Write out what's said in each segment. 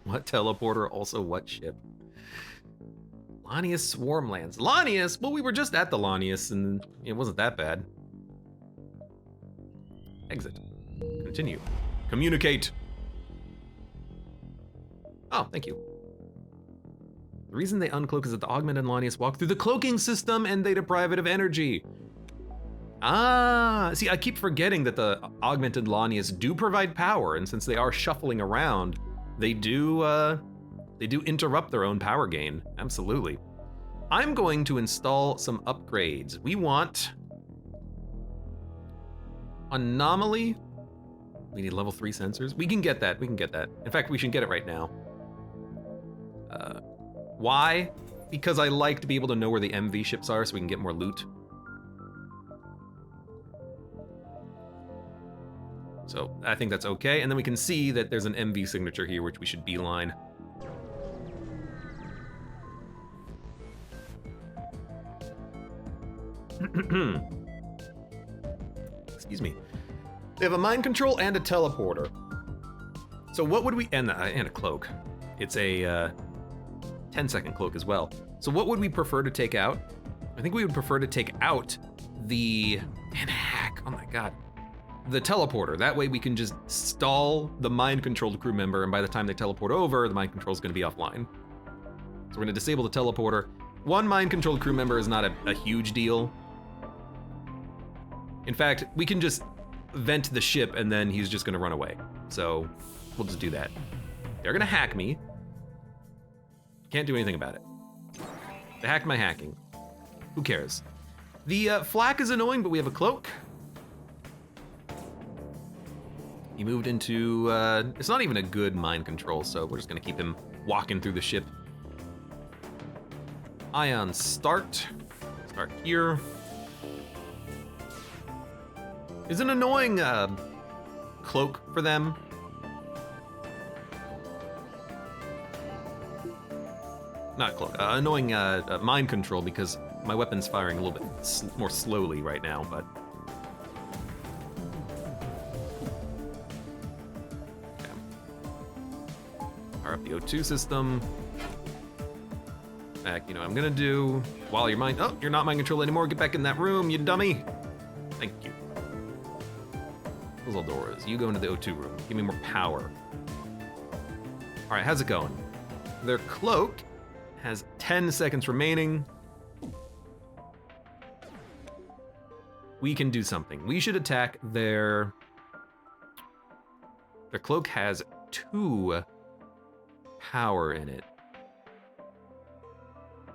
What teleporter? Also, what ship? Lanius Swarmlands. Lanius? Well, we were just at the Lanius, and it wasn't that bad. Exit. Continue. Communicate. Oh, thank you. The reason they uncloak is that the augmented Lanius walk through the cloaking system and they deprive it of energy. Ah, see, I keep forgetting that the augmented Lanius do provide power, and since they are shuffling around, they do interrupt their own power gain. Absolutely. I'm going to install some upgrades. We want anomaly. We need level 3 sensors. We can get that. We can get that. In fact, we should get it right now. Why? Because I like to be able to know where the MV ships are so we can get more loot. So I think that's okay. And then we can see that there's an MV signature here, which we should beeline. Excuse me. They have a mind control and a teleporter. So what would we, and a cloak. It's a 10-second cloak as well. So what would we prefer to take out? I think we would prefer to take out the, and hack, oh my God. The teleporter. That way we can just stall the mind-controlled crew member, and by the time they teleport over, the mind control is going to be offline. So we're going to disable the teleporter. One mind-controlled crew member is not a huge deal. In fact, we can just vent the ship and then he's just going to run away. So we'll just do that. They're going to hack me. Can't do anything about it. They hacked my hacking. Who cares? The flak is annoying, but we have a cloak. He moved into, it's not even a good mind control, so we're just gonna keep him walking through the ship. Ion start here. Is an annoying cloak for them. Not cloak, annoying mind control because my weapon's firing a little bit more slowly right now, but. Power up the O2 system. In fact, you know what I'm gonna do? While you're oh, you're not mind control anymore, get back in that room, you dummy. Thank you. Those little doors, you go into the O2 room. Give me more power. All right, how's it going? Their cloak has 10 seconds remaining. We can do something. We should attack their cloak has 2 power in it.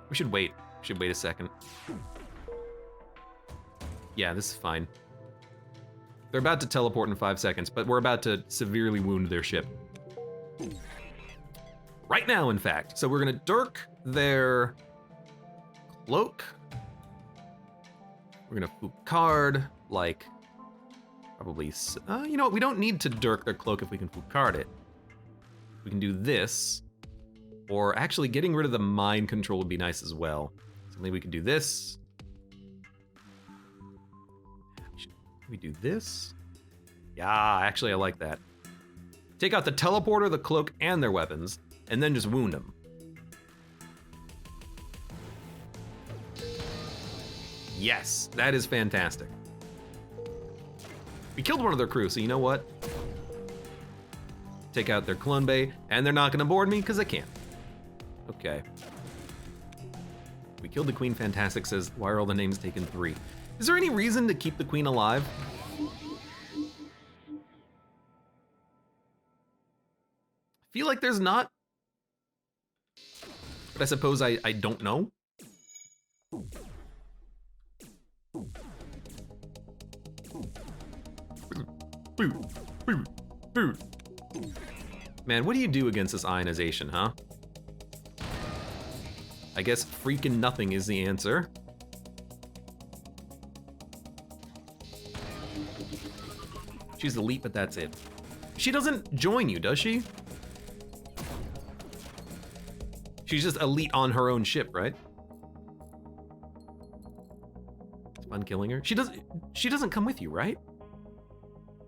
We should wait. We should wait a second. Yeah, this is fine. They're about to teleport in 5 seconds, but we're about to severely wound their ship. Right now, in fact. So we're gonna Dirk their cloak. We're gonna Foucard, like, probably, you know what, we don't need to Dirk their cloak if we can Foucard it. We can do this, or actually getting rid of the mind control would be nice as well. So maybe we can do this. Can we do this? Yeah, actually I like that. Take out the teleporter, the cloak, and their weapons, and then just wound them. Yes, that is fantastic. We killed one of their crew, so you know what? Take out their clone bay, and they're not gonna board me, because I can't. Okay. We killed the queen, fantastic, says, why are all the names taken 3? Is there any reason to keep the queen alive? I feel like there's not. But I suppose I don't know. Man, what do you do against this ionization, huh? I guess freaking nothing is the answer. She's elite, but that's it. She doesn't join you, does she? She's just elite on her own ship, right? It's fun killing her. She doesn't come with you, right?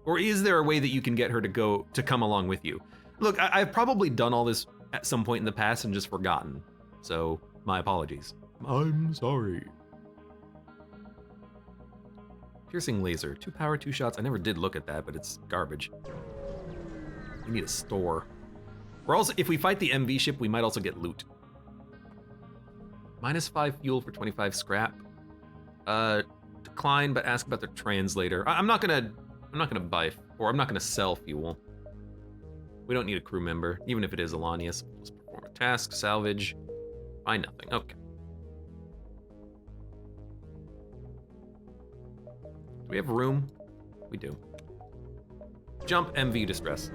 Or is there a way that you can get her to come along with you? Look, I've probably done all this at some point in the past and just forgotten. So, my apologies. I'm sorry. Piercing laser. 2 power, 2 shots. I never did look at that, but it's garbage. We need a store. We're also, if we fight the MV ship, we might also get loot. -5 fuel for 25 scrap. Decline, but ask about the translator. I'm not gonna buy, or I'm not gonna sell fuel. We don't need a crew member, even if it is Alanius. Let's perform a task, salvage. Find nothing. Okay. Do we have room? We do. Jump MV distress.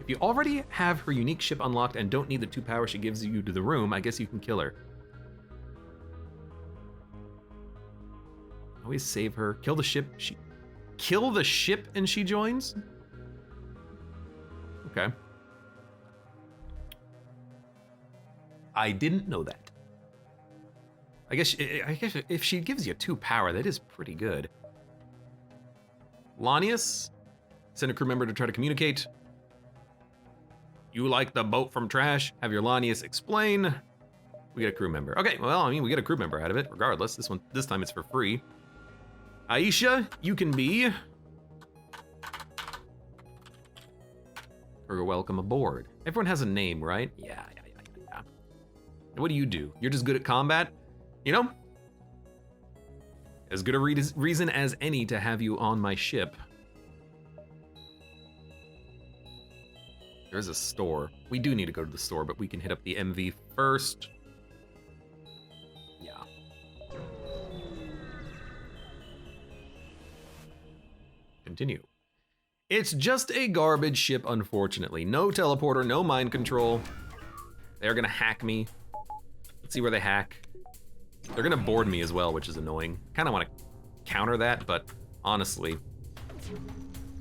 If you already have her unique ship unlocked and don't need the 2 power she gives you to the room, I guess you can kill her. Always save her. Kill the ship. Kill the ship and she joins? Okay. I didn't know that. I guess if she gives you 2 power, that is pretty good. Lanius, send a crew member to try to communicate. You like the boat from trash? Have your Lanius explain. We get a crew member. Okay, well, I mean, we get a crew member out of it, regardless. This time it's for free. Aisha, you can be. Or welcome aboard. Everyone has a name, right? Yeah. What do? You're just good at combat? You know? As good a reason as any to have you on my ship. There's a store. We do need to go to the store, but we can hit up the MV first. Yeah. Continue. It's just a garbage ship, unfortunately. No teleporter, no mind control. They're gonna hack me. Let's see where they hack. They're gonna board me as well, which is annoying. Kinda wanna counter that, but honestly,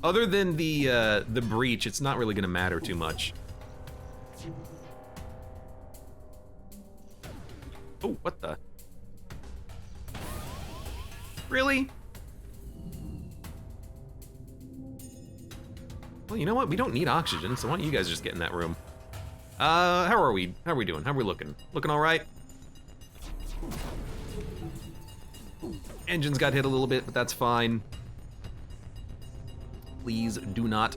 other than the breach, it's not really gonna matter too much. Oh, what the? Really? Well, you know what? We don't need oxygen, so why don't you guys just get in that room? How are we? How are we doing? How are we looking? Looking all right? Engines got hit a little bit, but that's fine. Please do not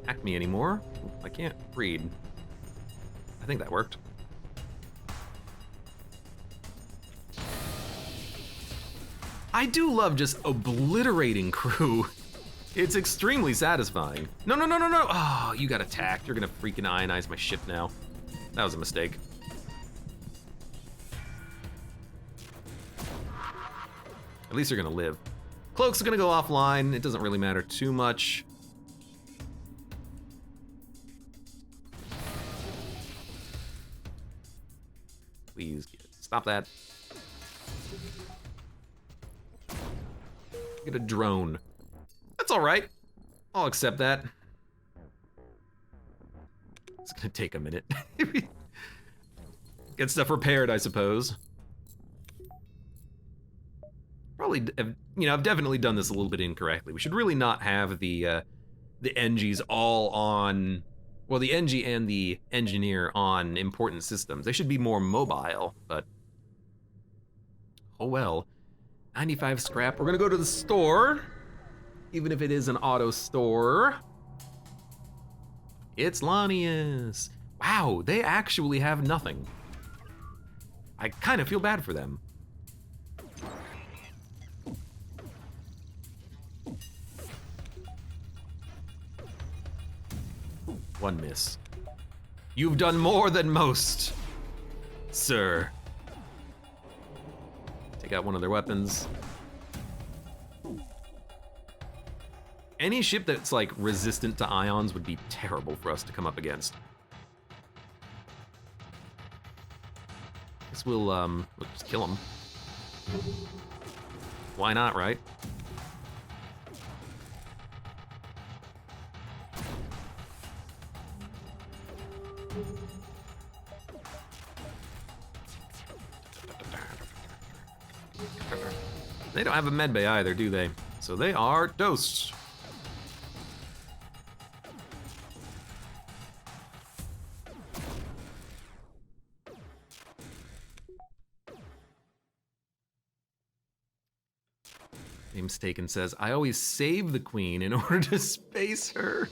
hack me anymore. I can't read. I think that worked. I do love just obliterating crew. It's extremely satisfying. No. Oh, you got attacked. You're gonna freaking ionize my ship now. That was a mistake. At least you're gonna live. Cloak's gonna go offline. It doesn't really matter too much. Please, stop that. Get a drone. That's all right. I'll accept that. It's gonna take a minute. Get stuff repaired, I suppose. Probably, you know, I've definitely done this a little bit incorrectly. We should really not have the NGs all on, well, the NG and the engineer on important systems. They should be more mobile, but oh well. 95 scrap. We're gonna go to the store, even if it is an auto store. It's Lanius. Wow, they actually have nothing. I kind of feel bad for them. One miss. You've done more than most, sir. Take out one of their weapons. Any ship that's like resistant to ions would be terrible for us to come up against. Guess we'll just kill them. Why not, right? They don't have a medbay either, do they? So they are dosed. Mistaken says, I always save the queen in order to space her.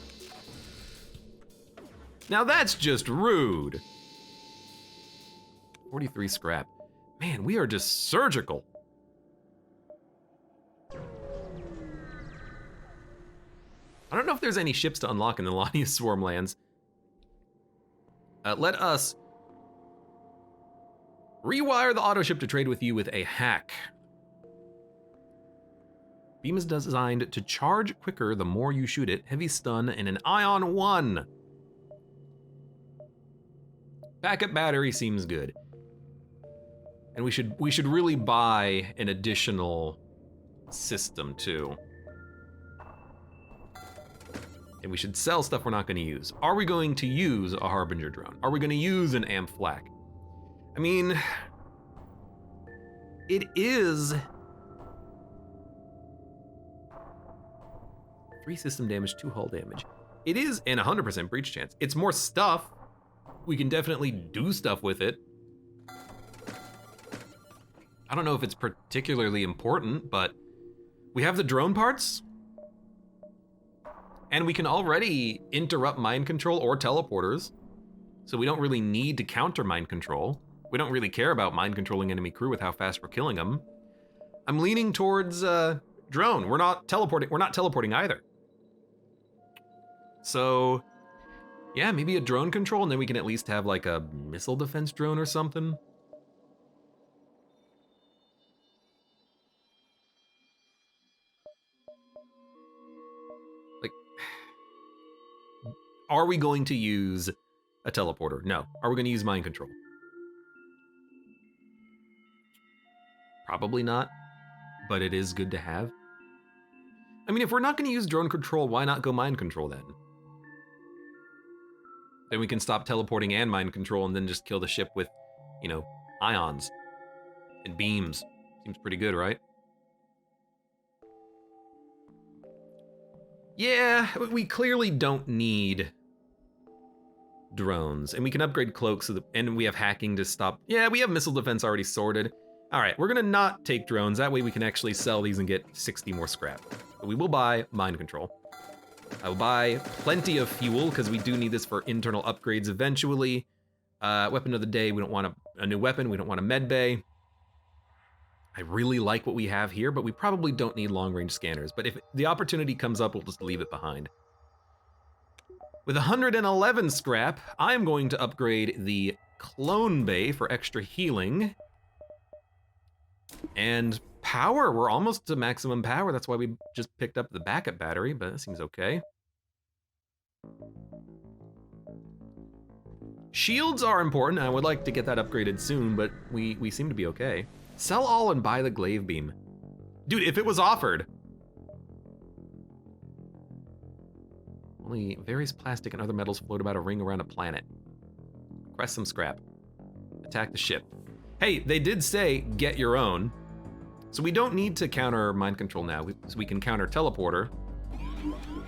Now that's just rude. 43 scrap. Man, we are just surgical. I don't know if there's any ships to unlock in the Lania Swarm lands. Let us rewire the auto ship to trade with you with a hack. Beam is designed to charge quicker the more you shoot it. Heavy stun and an ion 1. Backup battery seems good. And we should really buy an additional system too. And we should sell stuff we're not going to use. Are we going to use a Harbinger drone? Are we going to use an amp flak? I mean, it is 3 system damage, 2 hull damage. It is an 100% breach chance. It's more stuff. We can definitely do stuff with it. I don't know if it's particularly important, but we have the drone parts. And we can already interrupt mind control or teleporters. So we don't really need to counter mind control. We don't really care about mind controlling enemy crew with how fast we're killing them. I'm leaning towards drone. We're not teleporting either. So yeah, maybe a drone control, and then we can at least have like a missile defense drone or something. Like, are we going to use a teleporter? No. Are we going to use mind control? Probably not, but it is good to have. I mean, if we're not going to use drone control, why not go mind control then? Then we can stop teleporting and mind control and then just kill the ship with, you know, ions and beams. Seems pretty good, right? Yeah, we clearly don't need drones, and we can upgrade cloaks, and we have hacking to stop. Yeah, we have missile defense already sorted. All right, we're gonna not take drones. That way we can actually sell these and get 60 more scrap. But we will buy mind control. I will buy plenty of fuel because we do need this for internal upgrades eventually. Weapon of the day, we don't want a new weapon. We don't want a med bay. I really like what we have here, but we probably don't need long-range scanners. But if the opportunity comes up, we'll just leave it behind. With 111 scrap, I'm going to upgrade the clone bay for extra healing. And power, we're almost to maximum power. That's why we just picked up the backup battery, but that seems okay. Shields are important. I would like to get that upgraded soon, but we seem to be okay. Sell all and buy the glaive beam. Dude, if it was offered. Only various plastic and other metals float about a ring around a planet. Request some scrap. Attack the ship. Hey, they did say get your own. So we don't need to counter mind control now. So we can counter teleporter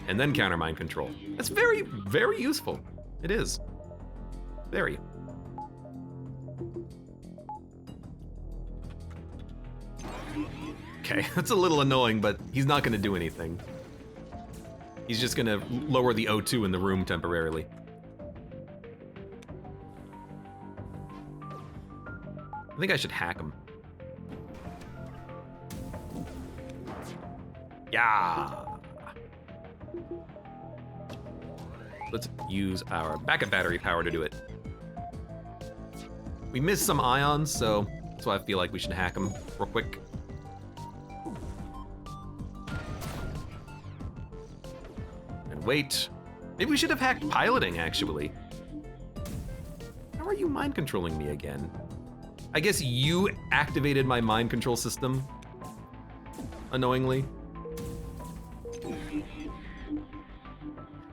and then counter mind control. That's very, very useful. It is. Very. Okay, that's a little annoying, but he's not gonna do anything. He's just gonna lower the O2 in the room temporarily. I think I should hack him. Yeah. Let's use our backup battery power to do it. We missed some ions, so that's why I feel like we should hack them real quick. And wait. Maybe we should have hacked piloting, actually. How are you mind controlling me again? I guess you activated my mind control system, annoyingly.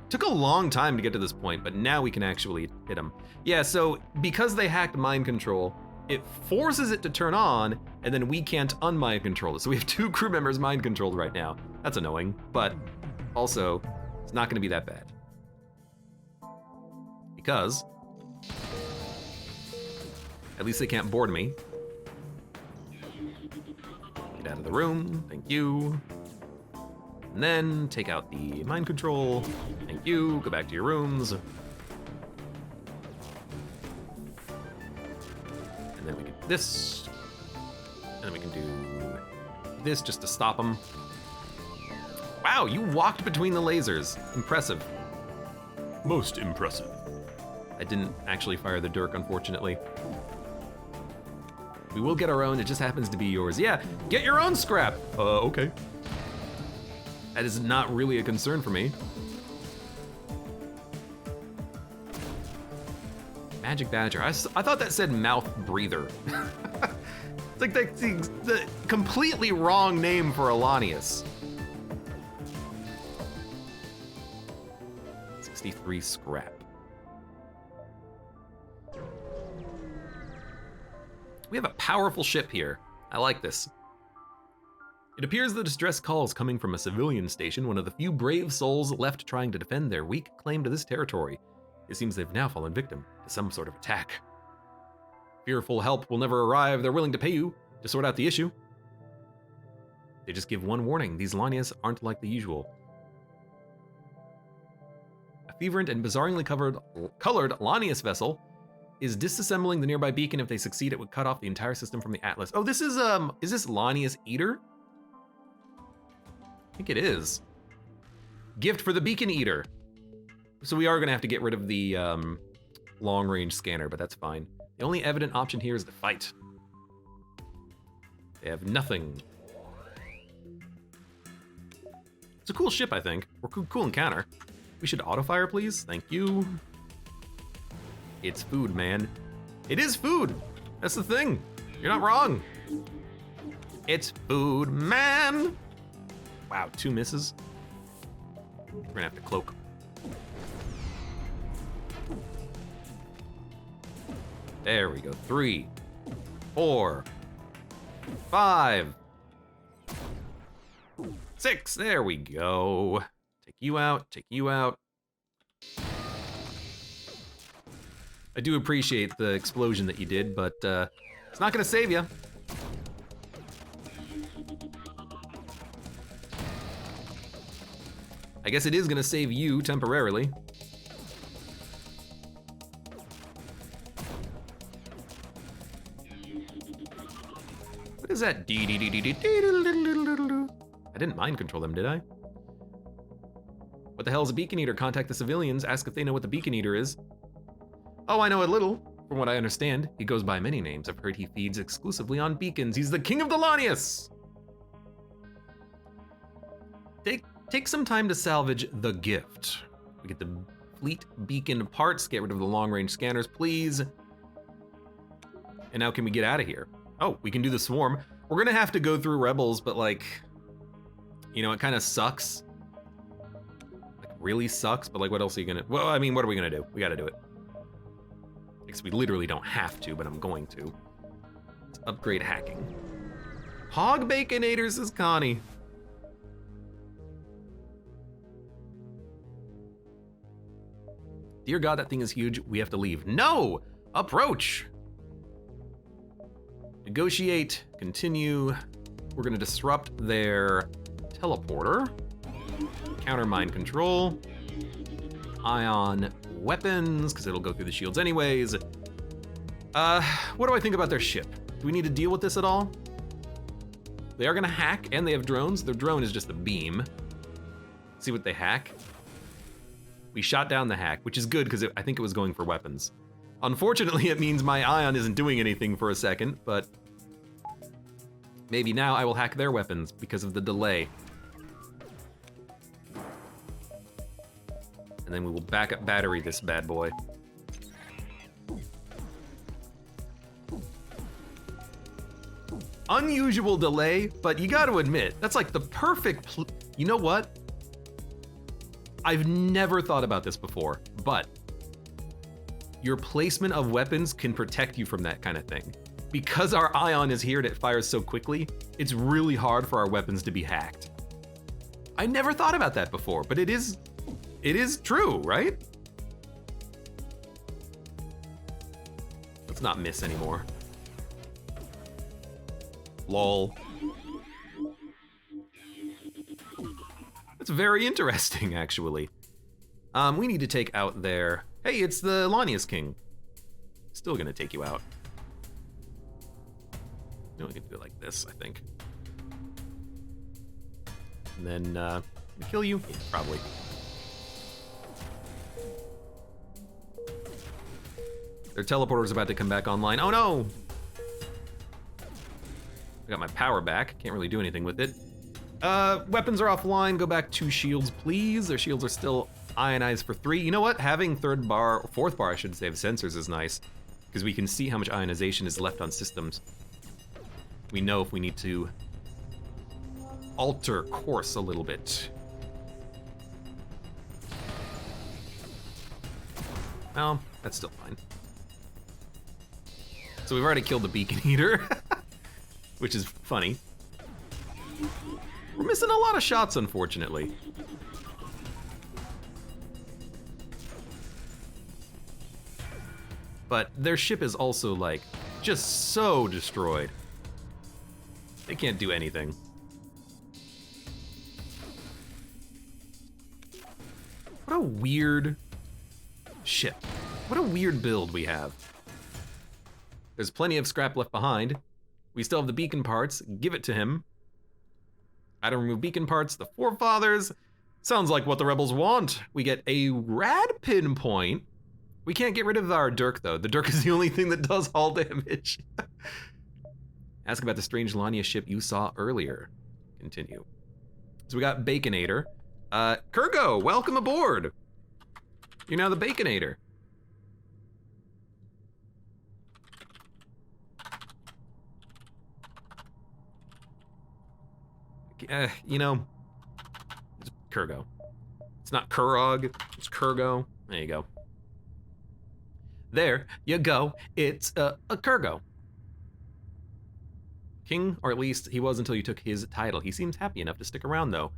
Took a long time to get to this point, but now we can actually hit him. Yeah, so because they hacked mind control, it forces it to turn on, and then we can't unmind control it. So we have 2 crew members mind controlled right now. That's annoying, but also, it's not gonna be that bad. Because at least they can't board me. Get out of the room, thank you. And then take out the mind control. Thank you. Go back to your rooms. And then we can do this. And then we can do this just to stop them. Wow, you walked between the lasers. Impressive. Most impressive. I didn't actually fire the Dirk, unfortunately. We will get our own, it just happens to be yours. Yeah, get your own scrap. Okay. That is not really a concern for me. Magic Badger. I thought that said mouth breather. It's like the completely wrong name for Alanius. 63 scrap. We have a powerful ship here. I like this. It appears the distress call is coming from a civilian station, one of the few brave souls left trying to defend their weak claim to this territory. It seems they've now fallen victim to some sort of attack. Fearful help will never arrive. They're willing to pay you to sort out the issue. They just give one warning. These Lanias aren't like the usual. A fervent and bizarrely colored Lanius vessel is disassembling the nearby beacon. If they succeed, it would cut off the entire system from the Atlas. Oh, this is this Lanius Eater? I think it is. Gift for the Beacon Eater. So we are gonna have to get rid of the long-range scanner, but that's fine. The only evident option here is to fight. They have nothing. It's a cool ship, I think. Or cool encounter. We should auto-fire, please. Thank you. It's food, man. It is food. That's the thing. You're not wrong. It's food, man. Wow, 2 misses. We're gonna have to cloak. There we go. 3, 4, 5, 6. There we go. Take you out. Take you out. I do appreciate the explosion that you did, but it's not gonna save you. I guess it is gonna save you temporarily. What is that? I didn't mind control them, did I? What the hell is a Beacon Eater? Contact the civilians, ask if they know what the Beacon Eater is. Oh, I know a little. From what I understand, he goes by many names. I've heard he feeds exclusively on beacons. He's the king of the Lanius! Take some time to salvage the gift. We get the fleet beacon parts, get rid of the long-range scanners, please. And now can we get out of here? Oh, we can do the swarm. We're gonna have to go through rebels, but like, you know, it kind of sucks. Like, really sucks, but like, what else are you gonna, well, I mean, what are we gonna do? We gotta do it. Because we literally don't have to, but I'm going to. Let's upgrade hacking. Hog Baconator, says Connie. Dear God, that thing is huge. We have to leave. No! Approach! Negotiate. Continue. We're gonna disrupt their teleporter. Counter mind control. Ion weapons, because it'll go through the shields anyways. What do I think about their ship? Do we need to deal with this at all? They are gonna hack, and they have drones. Their drone is just a beam. See what they hack. We shot down the hack, which is good, because I think it was going for weapons. Unfortunately, it means my ion isn't doing anything for a second, but maybe now I will hack their weapons because of the delay. And then we will backup battery this bad boy. Unusual delay, but you got to admit, that's like the perfect, you know what? I've never thought about this before, but your placement of weapons can protect you from that kind of thing. Because our ion is here and it fires so quickly, it's really hard for our weapons to be hacked. I never thought about that before, but it is true, right? Let's not miss anymore. Lol. That's very interesting, actually. We need to take out their... Hey, it's the Lanius King. Still gonna take you out. No, we can do it like this, I think. And then, kill you? Yeah, probably. Their teleporter's about to come back online. Oh no! I got my power back. Can't really do anything with it. Weapons are offline. Go back 2 shields, please. Their shields are still ionized for 3. You know what? Having 4th bar, I should say, of sensors is nice, because we can see how much ionization is left on systems. We know if we need to alter course a little bit. Well, that's still fine. So we've already killed the beacon eater, which is funny. We're missing a lot of shots, unfortunately. But their ship is also, like, just so destroyed. They can't do anything. What a weird ship. What a weird build we have. There's plenty of scrap left behind. We still have the beacon parts. Give it to him. I don't remove beacon parts. The forefathers. Sounds like what the rebels want. We get a rad pinpoint. We can't get rid of our Dirk, though. The Dirk is the only thing that does hull damage. Ask about the strange Lania ship you saw earlier. Continue. So we got Baconator. Kurgo, welcome aboard. You're now the Baconator. You know, it's Kurgo. It's not Kurog, it's Kurgo. There you go. There you go. It's a Kurgo. King, or at least he was until you took his title. He seems happy enough to stick around, though.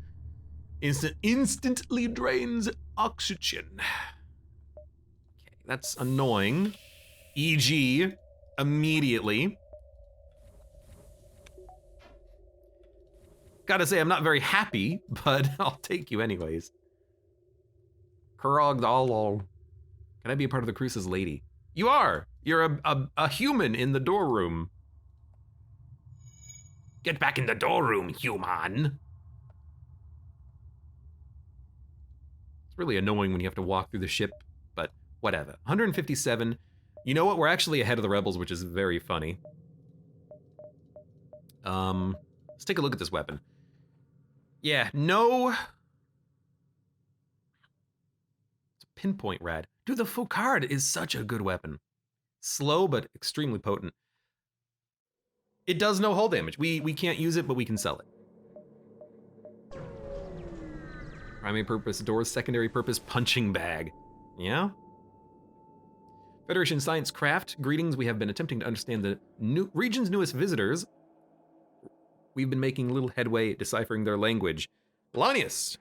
Instantly drains oxygen. Okay, that's annoying. E.g., immediately. Gotta say, I'm not very happy, but I'll take you anyways. Kurog Dalo. Can I be a part of the Cruce's lady? You are! You're a human in the door room. Get back in the door room, human! It's really annoying when you have to walk through the ship, but whatever. 157. You know what? We're actually ahead of the rebels, which is very funny. Let's take a look at this weapon. Yeah, no... It's a pinpoint rad. Dude, the Focard is such a good weapon. Slow, but extremely potent. It does no hull damage. We can't use it, but we can sell it. Primary purpose doors, secondary purpose punching bag. Yeah? Federation Science Craft, greetings. We have been attempting to understand the region's newest visitors. We've been making little headway deciphering their language. Lanius!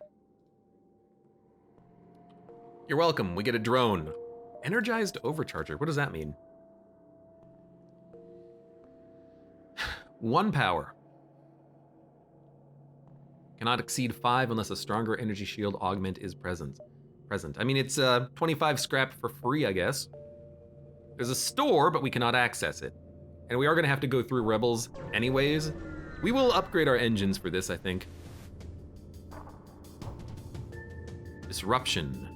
You're welcome. We get a drone. Energized overcharger. What does that mean? 1 power. Cannot exceed 5 unless a stronger energy shield augment is present. I mean, it's 25 scrap for free, I guess. There's a store, but we cannot access it. And we are gonna have to go through Rebels anyways. We will upgrade our engines for this, I think. Disruption.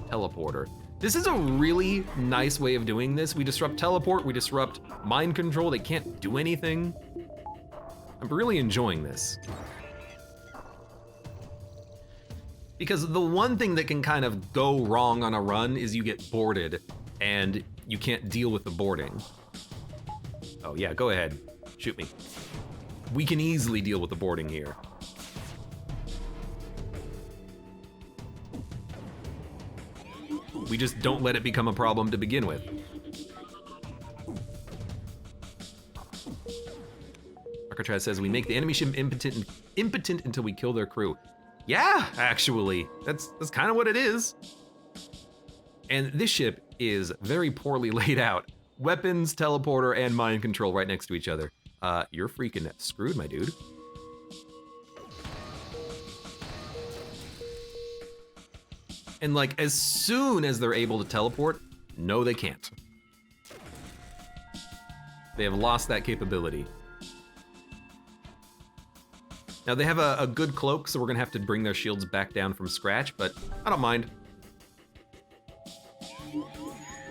Teleporter. This is a really nice way of doing this. We disrupt teleport, we disrupt mind control. They can't do anything. I'm really enjoying this. Because the one thing that can kind of go wrong on a run is you get boarded and you can't deal with the boarding. Oh yeah, go ahead, shoot me. We can easily deal with the boarding here. We just don't let it become a problem to begin with. Arcatraz says we make the enemy ship impotent until we kill their crew. Yeah, actually, that's kind of what it is. And this ship is very poorly laid out. Weapons, teleporter, and mind control right next to each other. You're freaking screwed, my dude. And like, as soon as they're able to teleport, no, they can't. They have lost that capability. Now they have a good cloak, so we're gonna have to bring their shields back down from scratch, but I don't mind.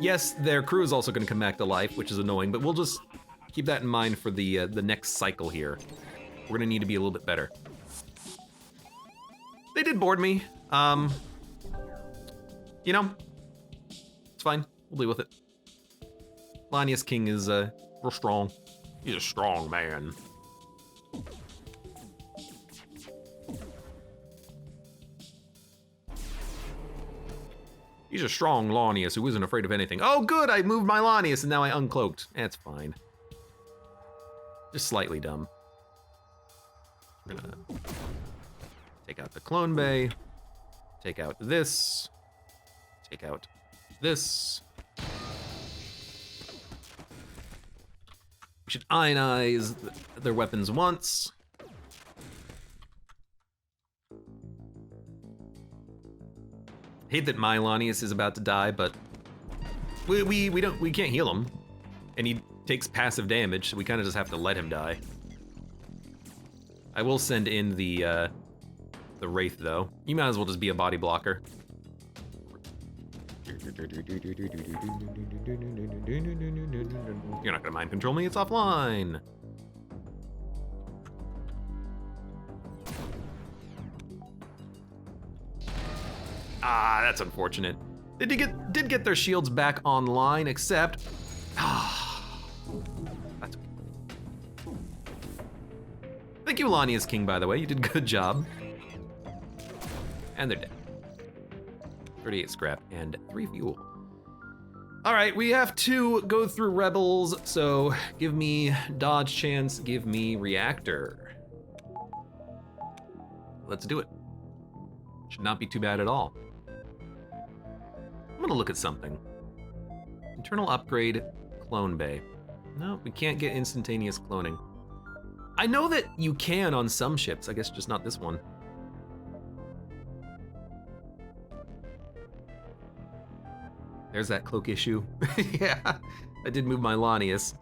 Yes, their crew is also gonna come back to life, which is annoying, but we'll just keep that in mind for the next cycle here. We're gonna need to be a little bit better. They did board me. You know, it's fine. We'll deal with it. Lanius King is real strong. He's a strong man. He's a strong Lanius who isn't afraid of anything. Oh, good, I moved my Lanius and now I uncloaked. That's fine. Just slightly dumb. We're gonna take out the clone bay. Take out this. Take out this. We should ionize their weapons once. Hate that my Lanius is about to die, but we can't heal him, and he takes passive damage, so we kind of just have to let him die. I will send in the Wraith though. You might as well just be a body blocker. You're not gonna mind control me, it's offline. Ah, that's unfortunate. They did get their shields back online, except that's okay. Thank you, Lanius King, by the way. You did a good job. And they're dead. 38 scrap and 3 fuel. All right, we have to go through rebels, so give me dodge chance, give me reactor. Let's do it. Should not be too bad at all. I'm gonna look at something. Internal upgrade, clone bay. No, we can't get instantaneous cloning. I know that you can on some ships, I guess just not this one. There's that cloak issue. Yeah, I did move my Lanius.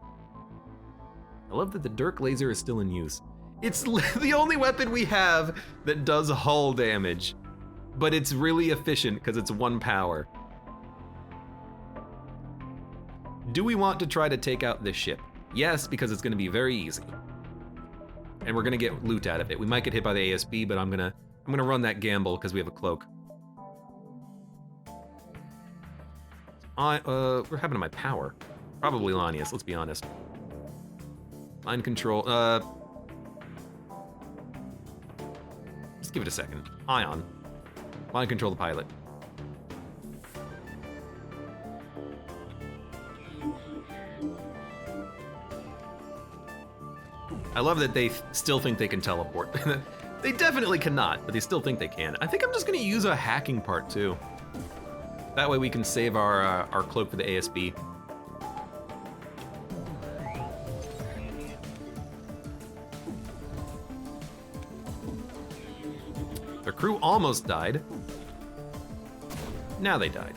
I love that the Dirk laser is still in use. It's the only weapon we have that does hull damage, but it's really efficient because it's 1 power. Do we want to try to take out this ship? Yes, because it's gonna be very easy. And we're gonna get loot out of it. We might get hit by the ASB, but I'm gonna run that gamble because we have a cloak. What happened to my power? Probably Lanius, let's be honest. Mind control, just give it a second. Ion. Mind control the pilot. I love that they still think they can teleport. They definitely cannot, but they still think they can. I think I'm just gonna use a hacking part too. That way we can save our cloak for the ASB. Their crew almost died. Now they died.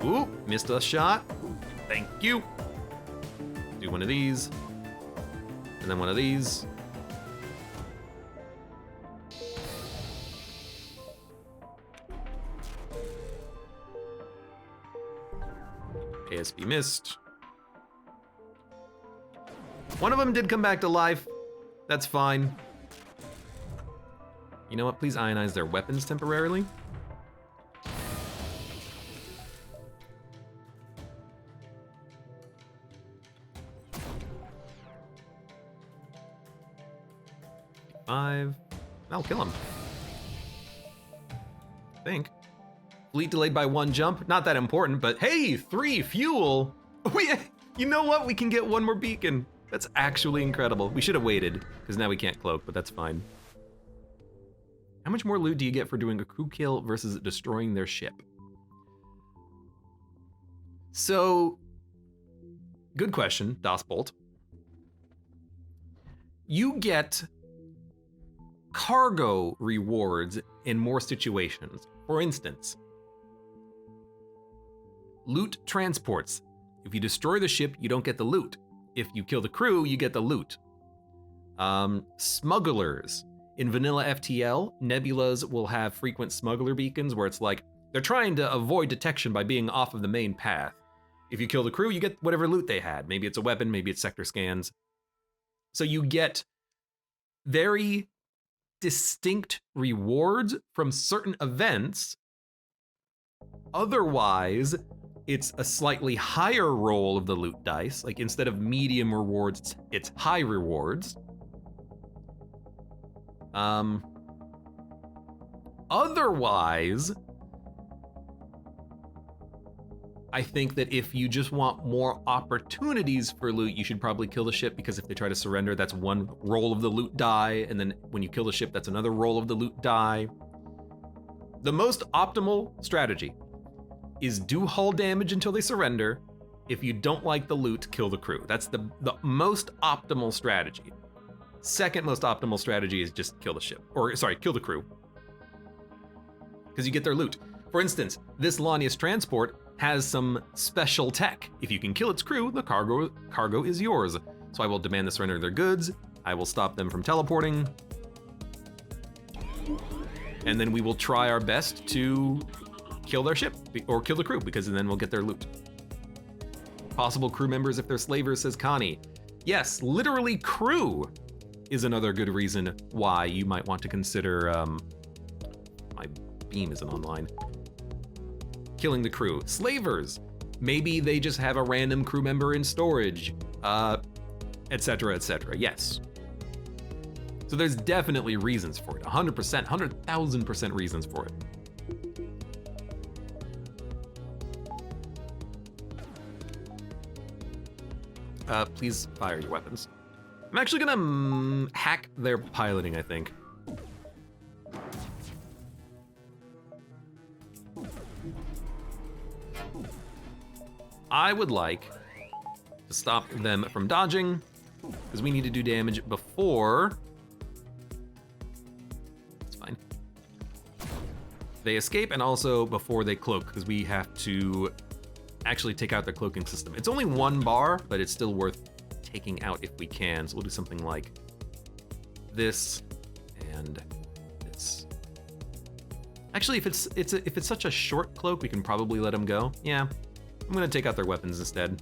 Ooh, missed a shot. Thank you. Do one of these, and then one of these. ASB missed. One of them did come back to life. That's fine. You know what? Please ionize their weapons temporarily. That'll kill him. I think. Fleet delayed by 1 jump. Not that important, but hey, 3 fuel. You know what? We can get 1 more beacon. That's actually incredible. We should have waited, because now we can't cloak, but that's fine. How much more loot do you get for doing a crew kill versus destroying their ship? So, good question, DOSBolt. You get cargo rewards in more situations. For instance, loot transports. If you destroy the ship, you don't get the loot. If you kill the crew, you get the loot. Smugglers. In vanilla FTL, nebulas will have frequent smuggler beacons where it's like, they're trying to avoid detection by being off of the main path. If you kill the crew, you get whatever loot they had. Maybe it's a weapon, maybe it's sector scans. So you get very distinct rewards from certain events. Otherwise, it's a slightly higher roll of the loot dice. Like instead of medium rewards, it's high rewards. Otherwise, I think that if you just want more opportunities for loot, you should probably kill the ship, because if they try to surrender, that's one roll of the loot die, and then when you kill the ship, that's another roll of the loot die. The most optimal strategy is do hull damage until they surrender. If you don't like the loot, kill the crew. That's the most optimal strategy. Second most optimal strategy is just kill the ship, or sorry, kill the crew, because you get their loot. For instance, this Lanius transport has some special tech. If you can kill its crew, the cargo is yours. So I will demand the surrender of their goods. I will stop them from teleporting. And then we will try our best to kill their ship, or kill the crew, because then we'll get their loot. Possible crew members if they're slavers, says Connie. Yes, literally crew is another good reason why you might want to consider, my beam isn't online. Killing the crew. Slavers, maybe they just have a random crew member in storage, etc., etc. Yes. So there's definitely reasons for it. 100%, 100,000% reasons for it. Please fire your weapons. I'm actually gonna hack their piloting, I think. I would like to stop them from dodging, because we need to do damage before. It's fine. They escape, and also before they cloak, because we have to actually take out their cloaking system. It's only 1 bar, but it's still worth taking out if we can. So we'll do something like this and this. Actually, if it's such a short cloak, we can probably let them go. Yeah. I'm gonna take out their weapons instead.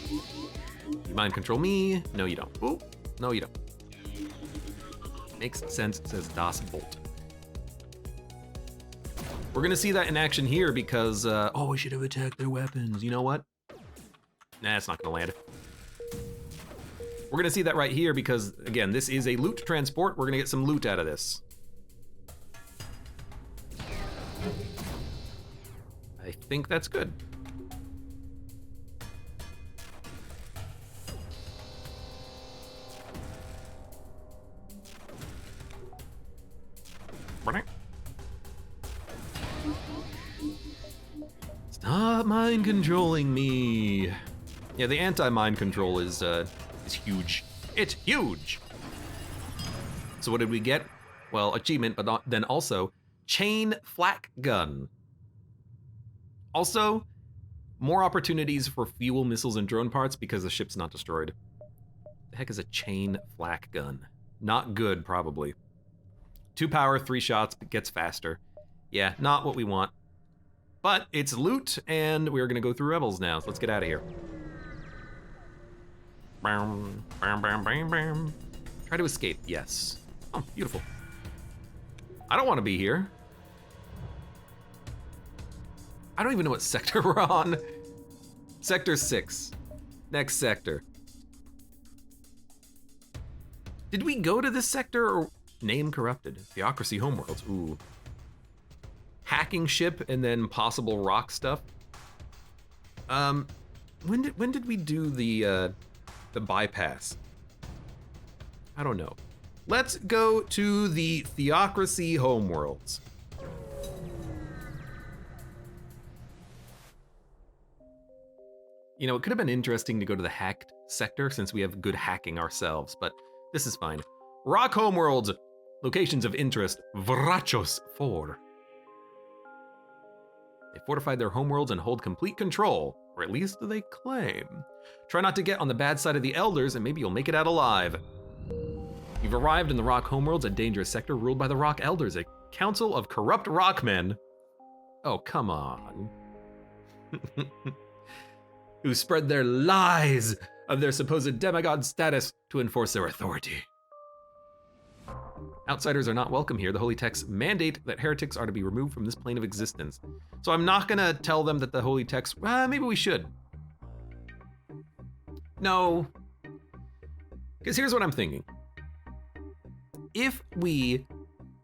You mind control me? No, you don't. Oh, no, you don't. Makes sense, says Das Bolt. We're gonna see that in action here because, oh, we should have attacked their weapons. You know what? Nah, it's not gonna land. We're gonna see that right here because, again, this is a loot transport. We're gonna get some loot out of this. I think that's good. Stop mind controlling me. Yeah, the anti-mind control is huge. It's huge. So what did we get? Well, achievement, but then also chain flak gun. Also, more opportunities for fuel, missiles, and drone parts because the ship's not destroyed. The heck is a chain flak gun? Not good, probably. 2 power, 3 shots, but gets faster. Yeah, not what we want. But it's loot, and we're gonna go through rebels now, so let's get out of here. Bam, bam, bam, bam, bam. Try to escape, yes. Oh, beautiful. I don't want to be here. I don't even know what sector we're on. Sector 6. Next sector. Did we go to this sector or name corrupted? Theocracy homeworlds. Ooh. Hacking ship and then possible rock stuff. When did we do the bypass? I don't know. Let's go to the Theocracy homeworlds. You know, it could have been interesting to go to the hacked sector since we have good hacking ourselves, but this is fine. Rock homeworlds. Locations of interest. Vrachos 4. They fortified their homeworlds and hold complete control, or at least they claim. Try not to get on the bad side of the elders and maybe you'll make it out alive. You've arrived in the Rock homeworlds, a dangerous sector ruled by the Rock Elders, a council of corrupt rockmen. Oh, come on. Who spread their lies of their supposed demigod status to enforce their authority. Outsiders are not welcome here. The holy texts mandate that heretics are to be removed from this plane of existence. So I'm not gonna tell them that the holy texts, maybe we should. No, because here's what I'm thinking. If we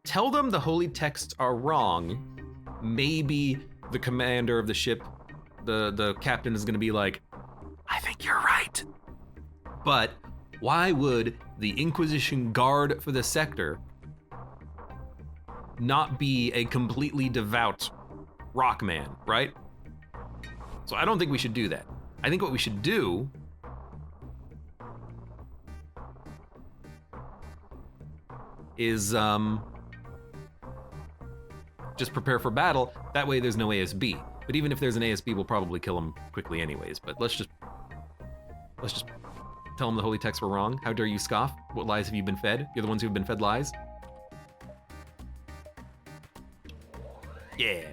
tell them the holy texts are wrong, maybe the commander of the ship, the captain is gonna be like, I think you're right. But why would the Inquisition guard for the sector not be a completely devout rock man, right? So I don't think we should do that. I think what we should do is just prepare for battle. That way there's no ASB. But even if there's an ASB, we'll probably kill him quickly anyways. But let's just tell him the holy texts were wrong. How dare you scoff? What lies have you been fed? You're the ones who've been fed lies. Yeah.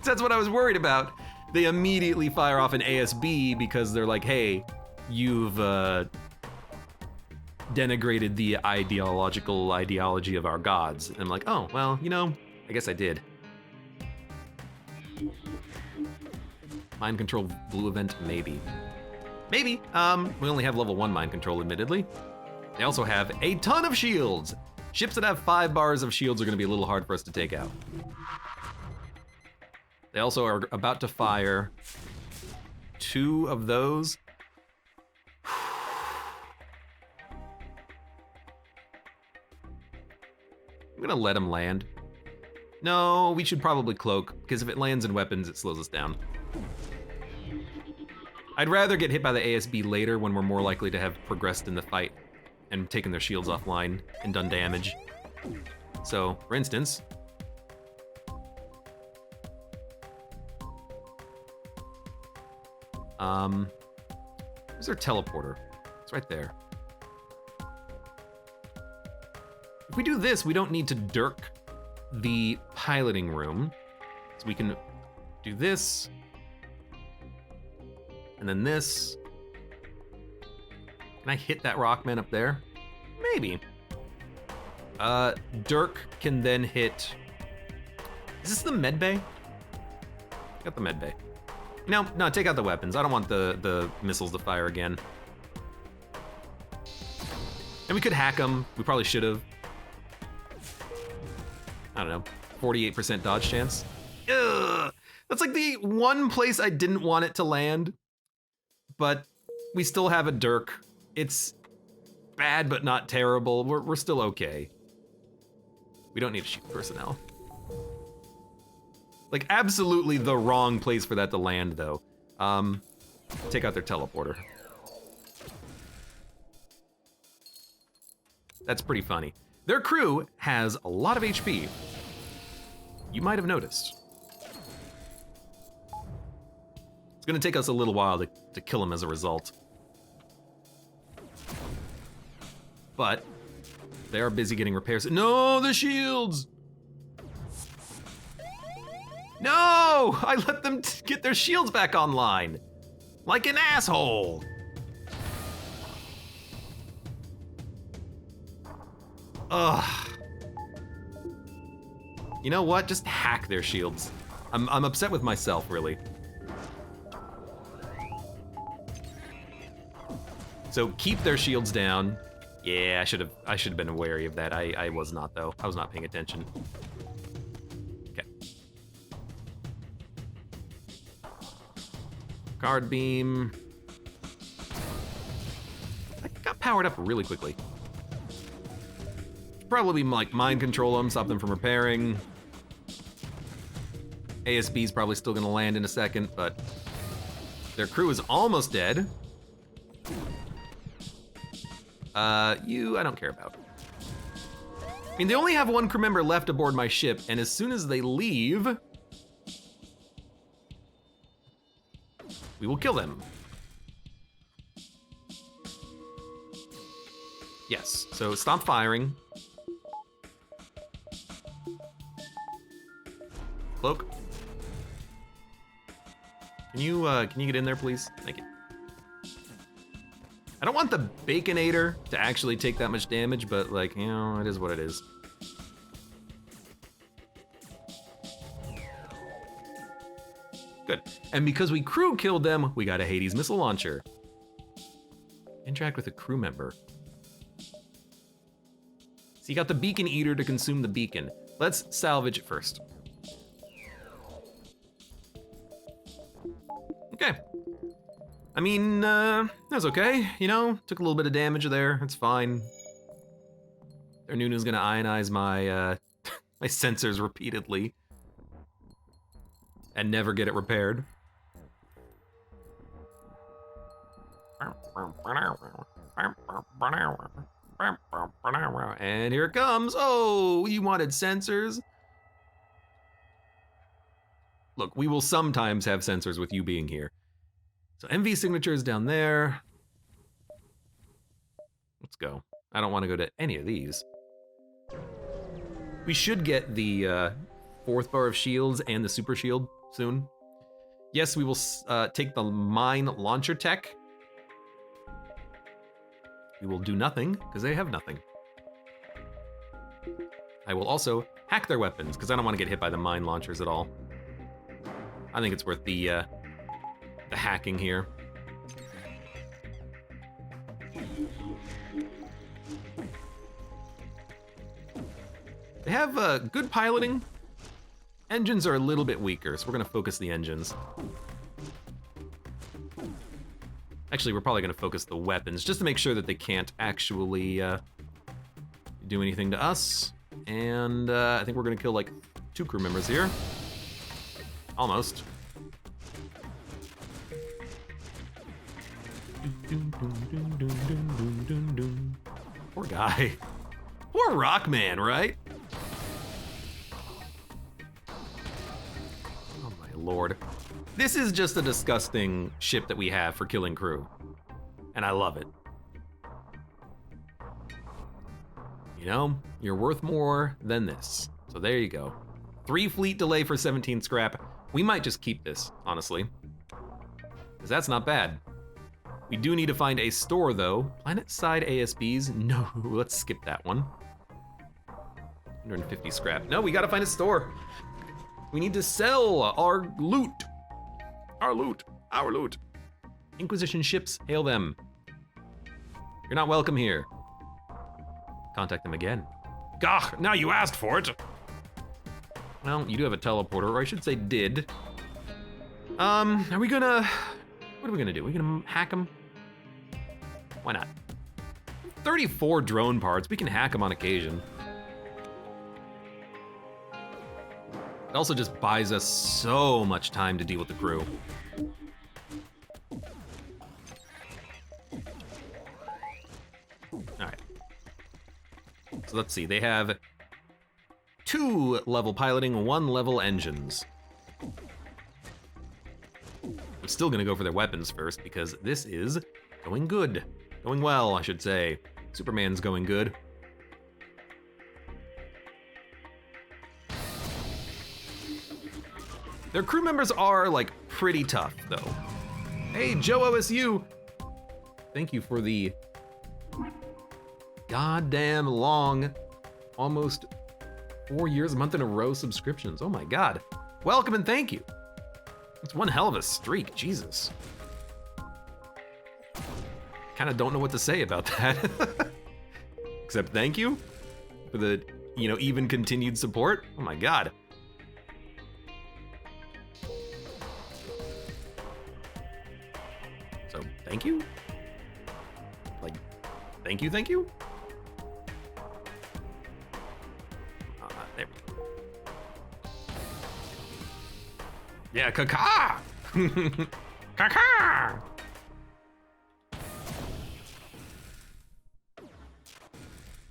That's what I was worried about. They immediately fire off an ASB because they're like, hey, you've denigrated the ideology of our gods. And I'm like, oh, well, you know, I guess I did. Mind control blue event, maybe. Maybe. We only have level 1 mind control, admittedly. They also have a ton of shields. Ships that have 5 bars of shields are gonna be a little hard for us to take out. They also are about to fire 2 of those. I'm gonna let them land. No, we should probably cloak, because if it lands in weapons, it slows us down. I'd rather get hit by the ASB later when we're more likely to have progressed in the fight and taken their shields offline and done damage. So, for instance, where's our teleporter? It's right there. If we do this, we don't need to Dirk the piloting room. So we can do this, and then this. Can I hit that rockman up there? Maybe. Dirk can then hit... Is this the med bay? Got the med bay. No, take out the weapons. I don't want the missiles to fire again. And we could hack them. We probably should have. I don't know, 48% dodge chance. Ugh. That's like the one place I didn't want it to land, but we still have a Dirk. It's bad, but not terrible. We're still okay. We don't need to shoot personnel. Like, absolutely the wrong place for that to land, though. Take out their teleporter. That's pretty funny. Their crew has a lot of HP. You might have noticed. It's gonna take us a little while to kill them as a result. But they are busy getting repairs. No, the shields! No! I let them get their shields back online. Like an asshole. Ugh. You know what? Just hack their shields. I'm upset with myself, really. So keep their shields down. Yeah, I should have been wary of that. I was not, though. I was not paying attention. Okay. Card beam. I got powered up really quickly. Probably like mind control them, stop them from repairing. ASB's probably still gonna land in a second, but their crew is almost dead. You, I don't care about. I mean, they only have one crew member left aboard my ship, and as soon as they leave, we will kill them. Yes, so stop firing. Cloak. Can you get in there, please? Thank you. I don't want the Baconator to actually take that much damage, but like, you know, it is what it is. Good. And because we crew killed them, we got a Hades missile launcher. Interact with a crew member. So you got the beacon eater to consume the beacon. Let's salvage it first. Okay. I mean, that's okay, you know? Took a little bit of damage there, it's fine. Their Nunu's gonna ionize my, my sensors repeatedly. And never get it repaired. And here it comes. Oh, you wanted sensors? Look, we will sometimes have sensors with you being here. So MV signature is down there. Let's go. I don't want to go to any of these. We should get the fourth bar of shields and the super shield soon. Yes, we will take the mine launcher tech. We will do nothing, because they have nothing. I will also hack their weapons, because I don't want to get hit by the mine launchers at all. I think it's worth the hacking here. They have good piloting. Engines are a little bit weaker, so we're gonna focus the engines. Actually, we're probably gonna focus the weapons, just to make sure that they can't actually do anything to us. And I think we're gonna kill like 2 crew members here. Almost. Poor guy. Poor Rockman, right? Oh my lord. This is just a disgusting ship that we have for killing crew. And I love it. You know, you're worth more than this. So there you go. 3 fleet delay for 17 scrap. We might just keep this, honestly. Because that's not bad. We do need to find a store though. Planet side ASBs, no, let's skip that one. 150 scrap. No, we gotta find a store. We need to sell our loot. Our loot, our loot. Inquisition ships, hail them. You're not welcome here. Contact them again. Gah, now you asked for it. Well, you do have a teleporter, or I should say did. Are we gonna, what are we gonna do? Are we gonna hack them? Why not? 34 drone parts, we can hack them on occasion. It also just buys us so much time to deal with the crew. All right. So let's see, they have 2 level piloting, 1 level engines. I'm still gonna go for their weapons first because this is going good. Going well, I should say. Superman's going good. Their crew members are, like, pretty tough, though. Hey, Joe OSU! Thank you for the goddamn long, almost 4 years, a month in a row subscriptions. Oh my god. Welcome and thank you. It's one hell of a streak, Jesus. Kind of don't know what to say about that. Except thank you for the, you know, even continued support. Oh my god. So, thank you? Like, thank you, thank you? There we go. Yeah, caca! Caca!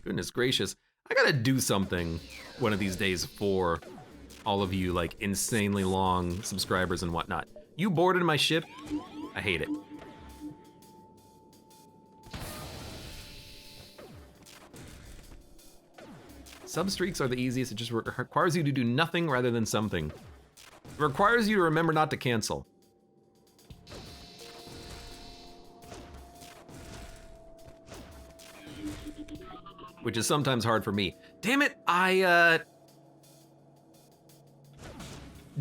Goodness gracious. I gotta do something one of these days for all of you, like, insanely long subscribers and whatnot. You boarded my ship? I hate it. Substreaks are the easiest. It just requires you to do nothing rather than something. It requires you to remember not to cancel. Which is sometimes hard for me. Damn it, I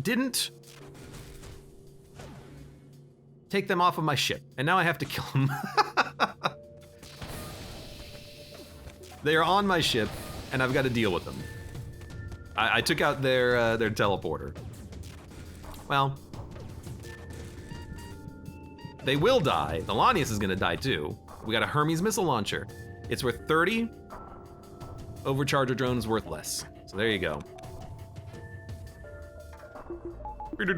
didn't take them off of my ship, and now I have to kill them. They are on my ship, and I've got to deal with them. I took out their teleporter. Well, they will die. The Lanius is gonna die too. We got a Hermes missile launcher. It's worth 30. Overcharger drone is worth less. So there you go. If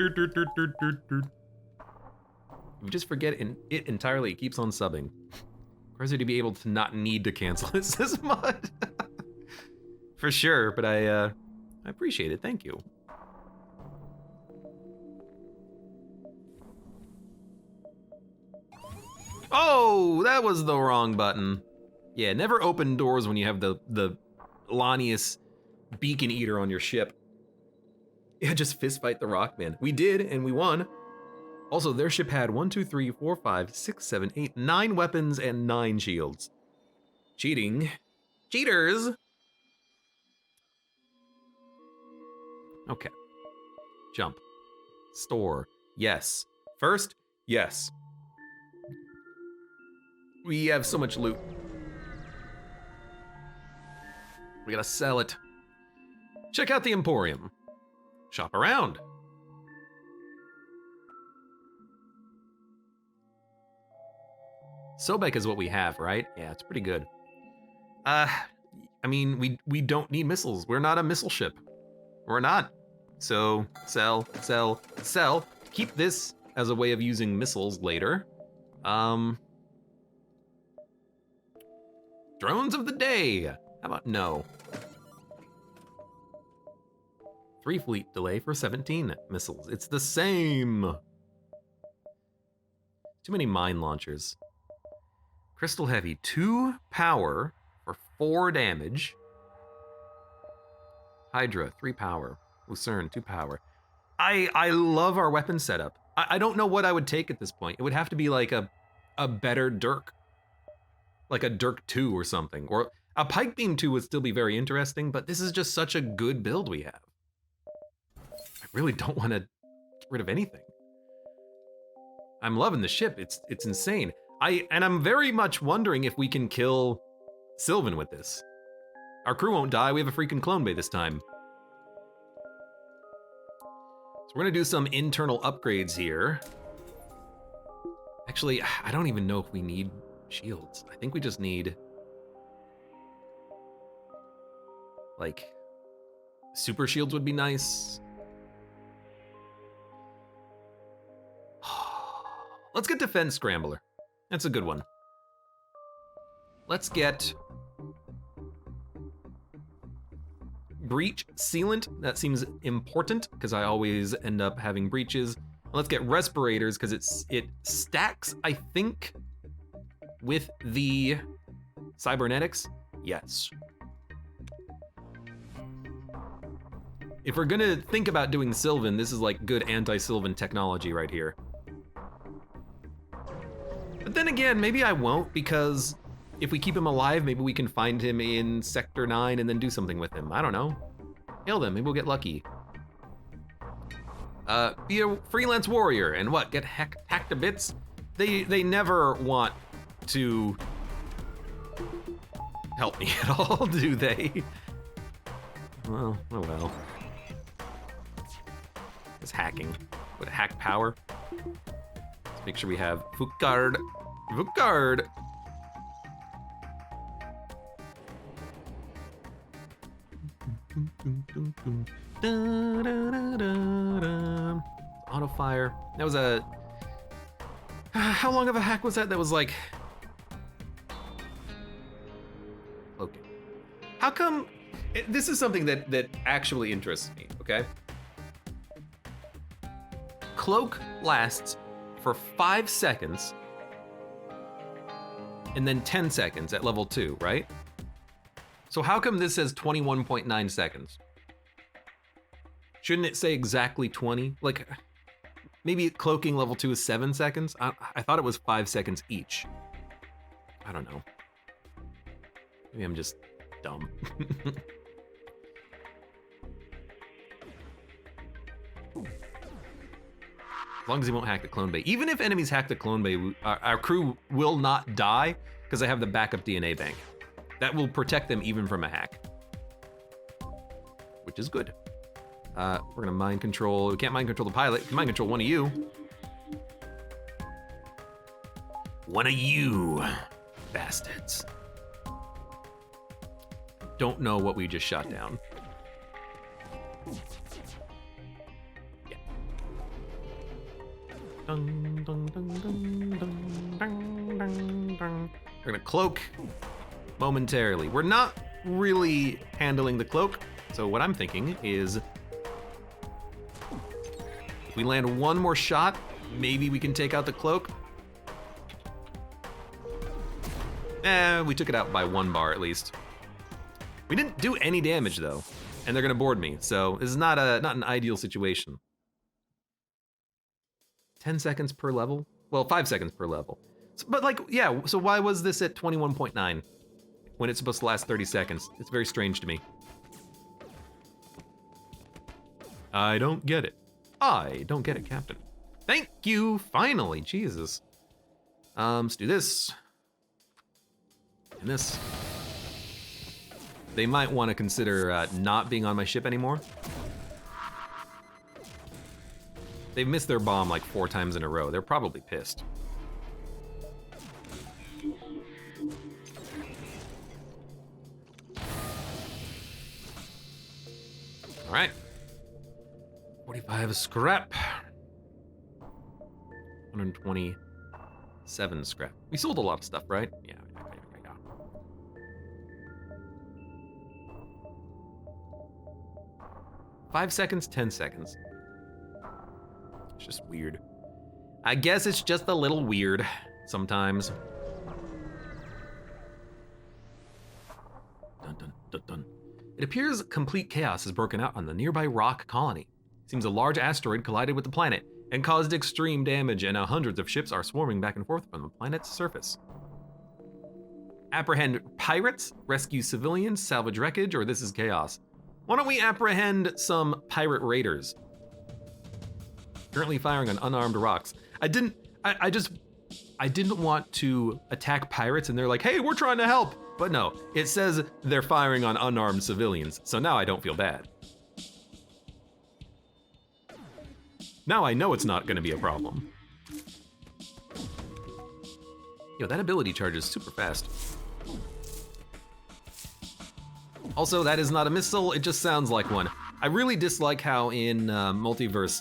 you just forget it entirely, it keeps on subbing. Requires you to be able to not need to cancel this mod. For sure, but I appreciate it, thank you. Oh, that was the wrong button. Yeah, never open doors when you have the Lanius beacon eater on your ship. Yeah, just fist fight the Rockman. We did, and we won. Also, their ship had 1, 2, 3, 4, 5, 6, 7, 8, 9 weapons and 9 shields. Cheating. Cheaters! Okay. Jump. Store. Yes. First, yes. We have so much loot. We gotta sell it. Check out the Emporium. Shop around. Sobek is what we have, right? Yeah, it's pretty good. I mean, we don't need missiles. We're not a missile ship. We're not. So, sell, sell, sell. Keep this as a way of using missiles later. Drones of the day. How about no? 3 fleet delay for 17 missiles. It's the same. Too many mine launchers. Crystal heavy, 2 power for 4 damage. Hydra, 3 power. Lucerne, 2 power. I love our weapon setup. I don't know what I would take at this point. It would have to be like a better Dirk. Like a Dirk 2 or something. Or a Pike Beam 2 would still be very interesting, but this is just such a good build we have. I really don't want to get rid of anything. I'm loving the ship. It's insane. And I'm very much wondering if we can kill Sylvan with this. Our crew won't die. We have a freaking clone bay this time. So we're gonna do some internal upgrades here. Actually, I don't even know if we need shields. I think we just need, like, super shields would be nice. Let's get Defense Scrambler. That's a good one. Let's get Breach Sealant. That seems important because I always end up having breaches. Let's get Respirators because it stacks, I think, with the Cybernetics. Yes. If we're gonna think about doing Sylvan, this is like good anti-Sylvan technology right here. But then again, maybe I won't, because if we keep him alive, maybe we can find him in Sector 9 and then do something with him. I don't know. Kill them, maybe we'll get lucky. Be a freelance warrior and what, get hacked to bits? They never want to help me at all, do they? Well, oh well. It's hacking. With hack power. Let's make sure we have Fugard. Fugard! Auto fire. That was a... how long of a hack was that? That was like... okay. How come This is something that actually interests me, okay? Cloak lasts for 5 seconds and then 10 seconds at level 2, right? So how come this says 21.9 seconds? Shouldn't it say exactly 20? Like, maybe cloaking level 2 is 7 seconds? I thought it was 5 seconds each. I don't know. Maybe I'm just dumb. As long as he won't hack the clone bay. Even if enemies hack the clone bay, our crew will not die because I have the backup DNA bank. That will protect them even from a hack. Which is good. We're gonna mind control. We can't mind control the pilot. We can mind control one of you. One of you bastards. Don't know what we just shot down. Yeah. Dun, dun, dun, dun, dun, dun, dun, dun. We're gonna cloak momentarily. We're not really handling the cloak, so what I'm thinking is if we land one more shot, maybe we can take out the cloak. We took it out by 1 bar at least. We didn't do any damage though, and they're gonna board me, so this is not an ideal situation. 10 seconds per level? Well, 5 seconds per level. But like, yeah, so why was this at 21.9 when it's supposed to last 30 seconds? It's very strange to me. I don't get it. I don't get it, Captain. Thank you, finally, Jesus. Let's do this. And this. They might want to consider not being on my ship anymore. They've missed their bomb like 4 times in a row. They're probably pissed. All right. 45 scrap. 127 scrap. We sold a lot of stuff, right? Yeah. 5 seconds, 10 seconds. It's just weird. I guess it's just a little weird sometimes. Dun, dun, dun, dun. It appears complete chaos has broken out on the nearby rock colony. Seems a large asteroid collided with the planet and caused extreme damage, and now hundreds of ships are swarming back and forth from the planet's surface. Apprehend pirates, rescue civilians, salvage wreckage, or this is chaos. Why don't we apprehend some pirate raiders? Currently firing on unarmed rocks. I didn't want to attack pirates and they're like, hey, we're trying to help. But no, it says they're firing on unarmed civilians. So now I don't feel bad. Now I know it's not gonna be a problem. Yo, that ability charges super fast. Also, that is not a missile, it just sounds like one. I really dislike how in Multiverse,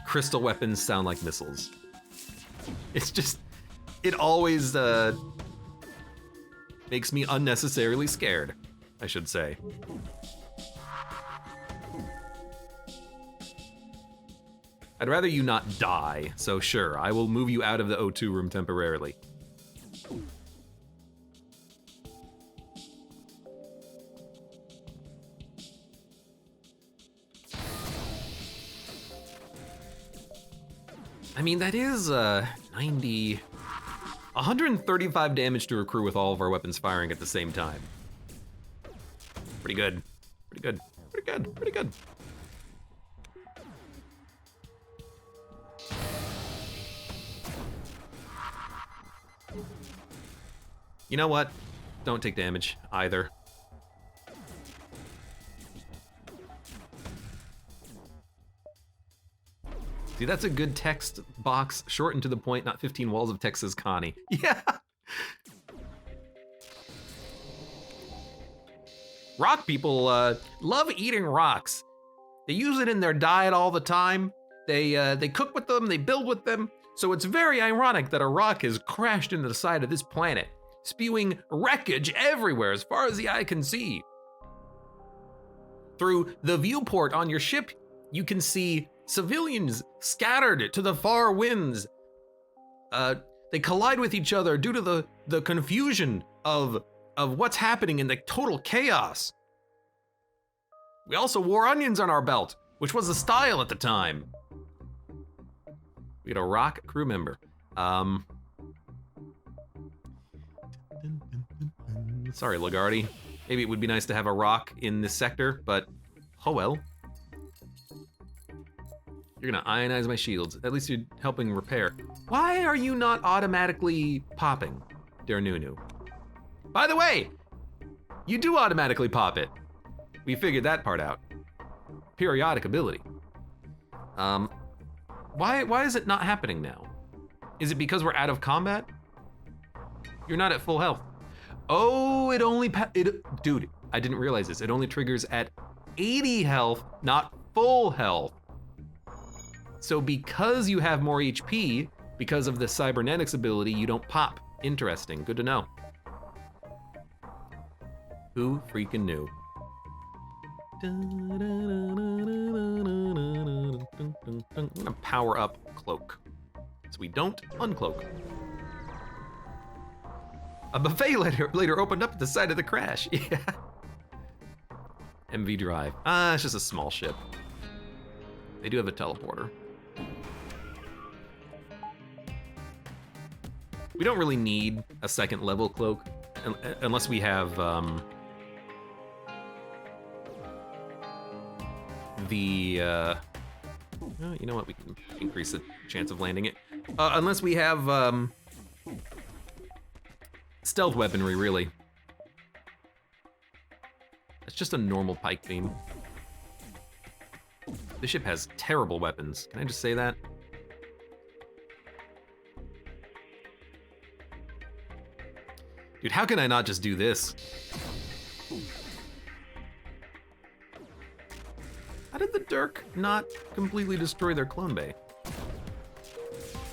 crystal weapons sound like missiles. It's just, it always makes me unnecessarily scared, I should say. I'd rather you not die, so sure, I will move you out of the O2 room temporarily. I mean, that is 135 damage to a crew with all of our weapons firing at the same time. Pretty good, pretty good, pretty good, pretty good. You know what? Don't take damage either. See, that's a good text box, short and to the point, not 15 walls of text, says Connie. Yeah. Rock people love eating rocks. They use it in their diet all the time. They cook with them, they build with them. So it's very ironic that a rock has crashed into the side of this planet, spewing wreckage everywhere as far as the eye can see. Through the viewport on your ship, you can see civilians scattered to the far winds. They collide with each other due to the confusion of what's happening and the total chaos. We also wore onions on our belt, which was the style at the time. We had a rock crew member. Sorry, Lagarde. Maybe it would be nice to have a rock in this sector, but oh well. You're gonna ionize my shields. At least you're helping repair. Why are you not automatically popping, dear Nunu? By the way, you do automatically pop it. We figured that part out. Periodic ability. Why is it not happening now? Is it because we're out of combat? You're not at full health. Oh, dude, I didn't realize this. It only triggers at 80 health, not full health. So because you have more HP, because of the cybernetics ability, you don't pop. Interesting, good to know. Who freaking knew? I'm gonna power up Cloak, so we don't uncloak. A buffet later opened up at the side of the crash. Yeah. MV Drive. It's just a small ship. They do have a teleporter. We don't really need a second level cloak unless we have you know what, we can increase the chance of landing it. Unless we have stealth weaponry, really. It's just a normal pike beam. This ship has terrible weapons. Can I just say that? Dude, how can I not just do this? How did the Dirk not completely destroy their clone bay?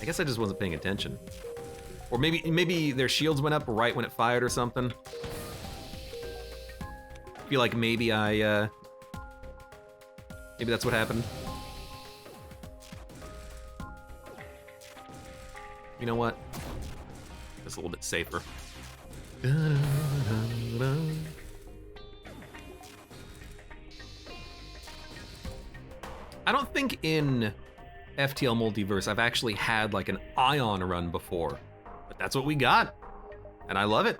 I guess I just wasn't paying attention. Or maybe their shields went up right when it fired or something. I feel like maybe that's what happened. You know what? It's a little bit safer. I don't think in FTL Multiverse I've actually had like an ion run before, but that's what we got, and I love it.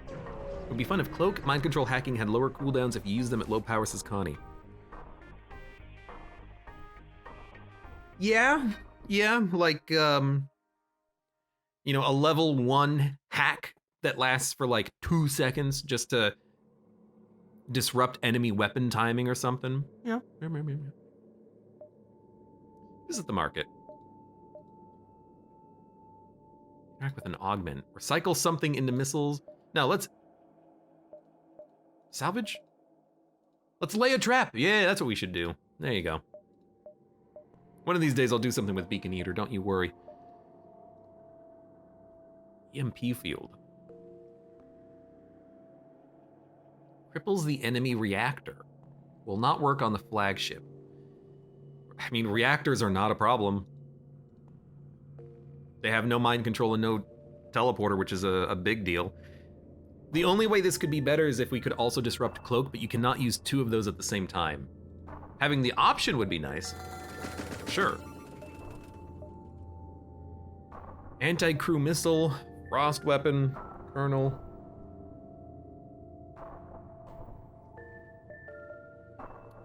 It would be fun if Cloak mind control hacking had lower cooldowns if you use them at low power, says Connie. Yeah, like a level 1 hack that lasts for like 2 seconds just to disrupt enemy weapon timing or something. Yeah. Visit the market. Interact with an augment. Recycle something into missiles. No, let's salvage. Let's lay a trap. Yeah, that's what we should do. There you go. One of these days I'll do something with Beacon Eater, don't you worry. EMP field. Cripples the enemy reactor. Will not work on the flagship. I mean, reactors are not a problem. They have no mind control and no teleporter, which is a big deal. The only way this could be better is if we could also disrupt Cloak, but you cannot use 2 of those at the same time. Having the option would be nice. Sure. Anti-crew missile, frost weapon, kernel.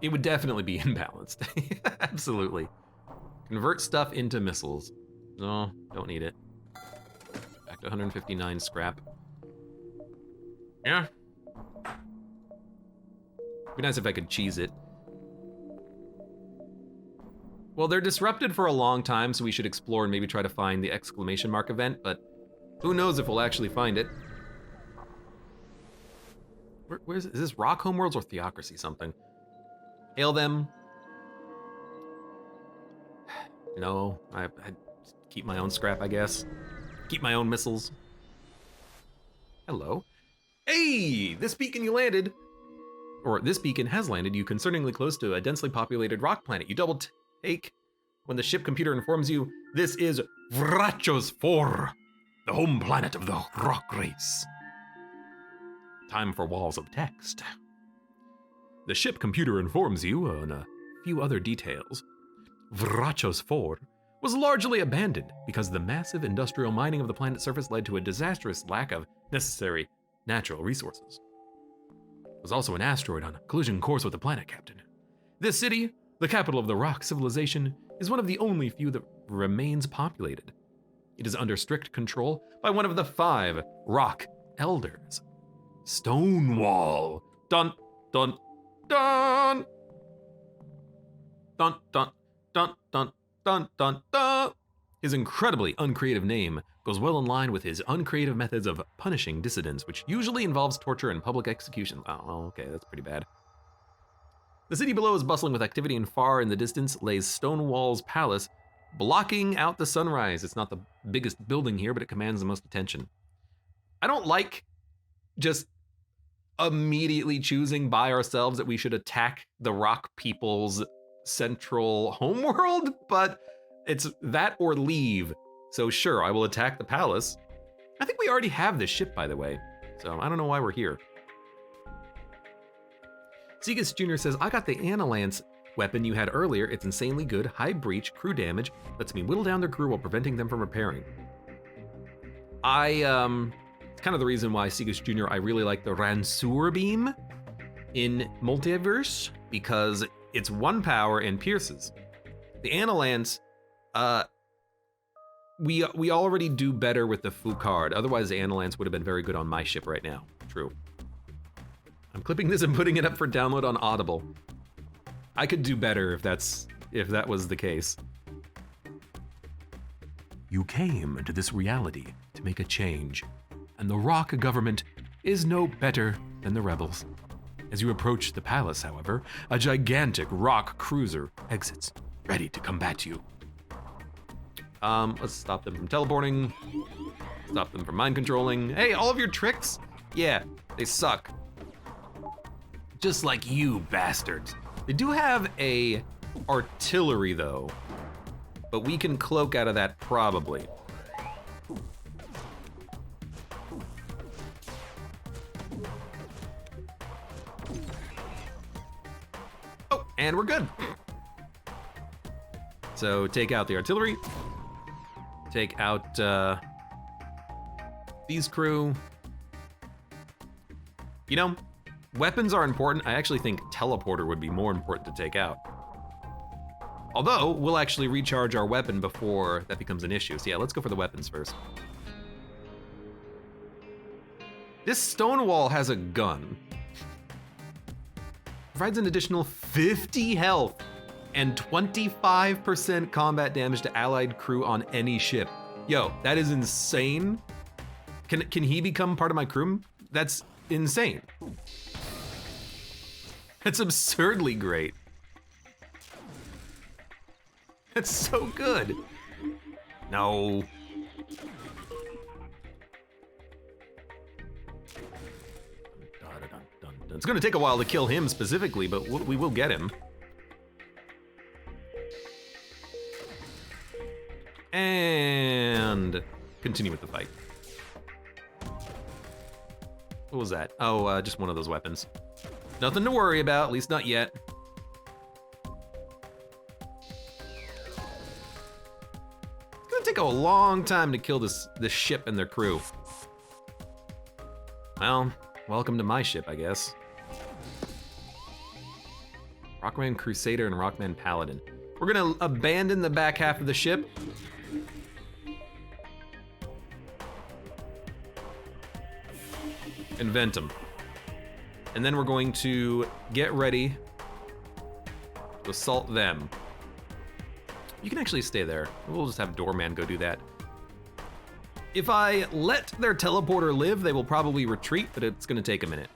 It would definitely be imbalanced. Absolutely. Convert stuff into missiles. No, don't need it. Back to 159 scrap. Yeah. Be nice if I could cheese it. Well, they're disrupted for a long time, so we should explore and maybe try to find the exclamation mark event, but who knows if we'll actually find it. Where is it? Is this Rock Homeworlds or Theocracy something? Hail them. No, I keep my own scrap, I guess. Keep my own missiles. Hello. Hey, this beacon you landed. this beacon has landed you concerningly close to a densely populated rock planet. You double take when the ship computer informs you this is Vrachos 4, the home planet of the rock race. Time for walls of text. The ship computer informs you on a few other details. Vrachos 4 was largely abandoned because the massive industrial mining of the planet's surface led to a disastrous lack of necessary natural resources. It was also an asteroid on a collision course with the planet, Captain. This city, the capital of the rock civilization, is one of the only few that remains populated. It is under strict control by one of the 5 rock elders. Stonewall. Dun, dun, dun. Dun, dun, dun, dun, dun, dun, dun. His incredibly uncreative name goes well in line with his uncreative methods of punishing dissidents, which usually involves torture and public execution. Oh, okay, that's pretty bad. The city below is bustling with activity, and far in the distance lays Stonewall's palace, blocking out the sunrise. It's not the biggest building here, but it commands the most attention. I don't like just immediately choosing by ourselves that we should attack the rock people's central homeworld, but it's that or leave. So sure, I will attack the palace. I think we already have this ship, by the way, so I don't know why we're here. Segas Jr. says, I got the Analance weapon you had earlier. It's insanely good, high breach, crew damage, lets me whittle down their crew while preventing them from repairing. It's kind of the reason why Segas Jr. I really like the Ranseur beam in Multiverse, because it's 1 power and pierces. The Analance, we already do better with the Foucard. Otherwise, the Analance would have been very good on my ship right now. True. I'm clipping this and putting it up for download on Audible. I could do better if that was the case. You came into this reality to make a change, and the rock government is no better than the rebels. As you approach the palace, however, a gigantic rock cruiser exits, ready to combat you. Let's stop them from teleporting. Stop them from mind controlling. Hey, all of your tricks? Yeah, they suck. Just like you bastards. They do have a artillery though, but we can cloak out of that probably. Oh, and we're good. So take out the artillery. Take out these crew. You know, weapons are important. I actually think teleporter would be more important to take out. Although, we'll actually recharge our weapon before that becomes an issue. So yeah, let's go for the weapons first. This Stonewall has a gun. Provides an additional 50 health and 25% combat damage to allied crew on any ship. Yo, that is insane. Can he become part of my crew? That's insane. That's absurdly great. That's so good. No. It's gonna take a while to kill him specifically, but we will get him. And continue with the fight. What was that? Oh, just one of those weapons. Nothing to worry about, at least not yet. It's gonna take a long time to kill this ship and their crew. Well, welcome to my ship, I guess. Rockman Crusader and Rockman Paladin. We're gonna abandon the back half of the ship. Invent them. And then we're going to get ready to assault them. You can actually stay there. We'll just have Doorman go do that. If I let their teleporter live, they will probably retreat, but it's gonna take a minute.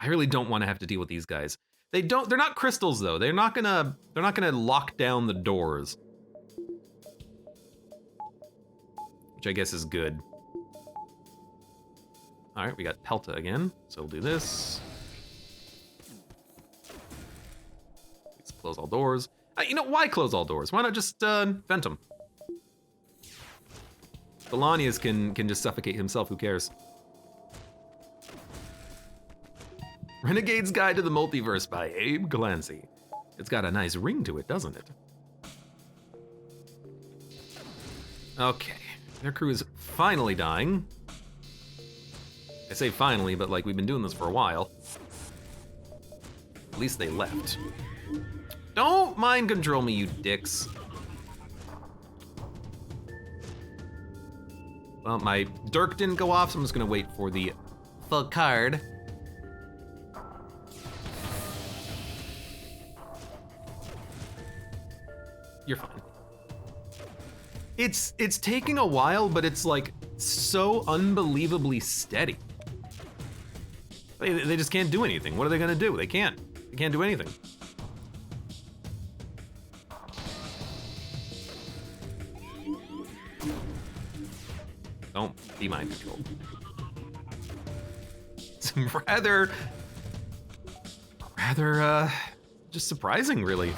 I really don't want to have to deal with these guys. They're not crystals though. They're not gonna lock down the doors. Which I guess is good. All right, we got Pelta again, so we'll do this. Let's close all doors. You know, why close all doors? Why not just vent them? Belanius can just suffocate himself, who cares? Renegade's Guide to the Multiverse by Abe Clancy. It's got a nice ring to it, doesn't it? Okay, their crew is finally dying. I say finally, but like we've been doing this for a while. At least they left. Don't mind control me, you dicks. Well, my Dirk didn't go off, so I'm just gonna wait for the full card. You're fine. It's taking a while, but it's like so unbelievably steady. They just can't do anything. What are they gonna do? They can't do anything. Don't be mind controlled. It's rather, just surprising, really.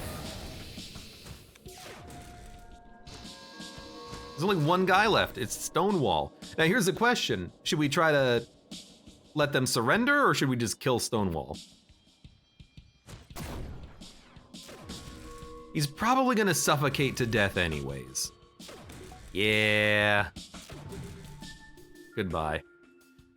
There's only one guy left. It's Stonewall. Now here's the question. Should we try to let them surrender, or should we just kill Stonewall? He's probably gonna suffocate to death anyways. Yeah. Goodbye.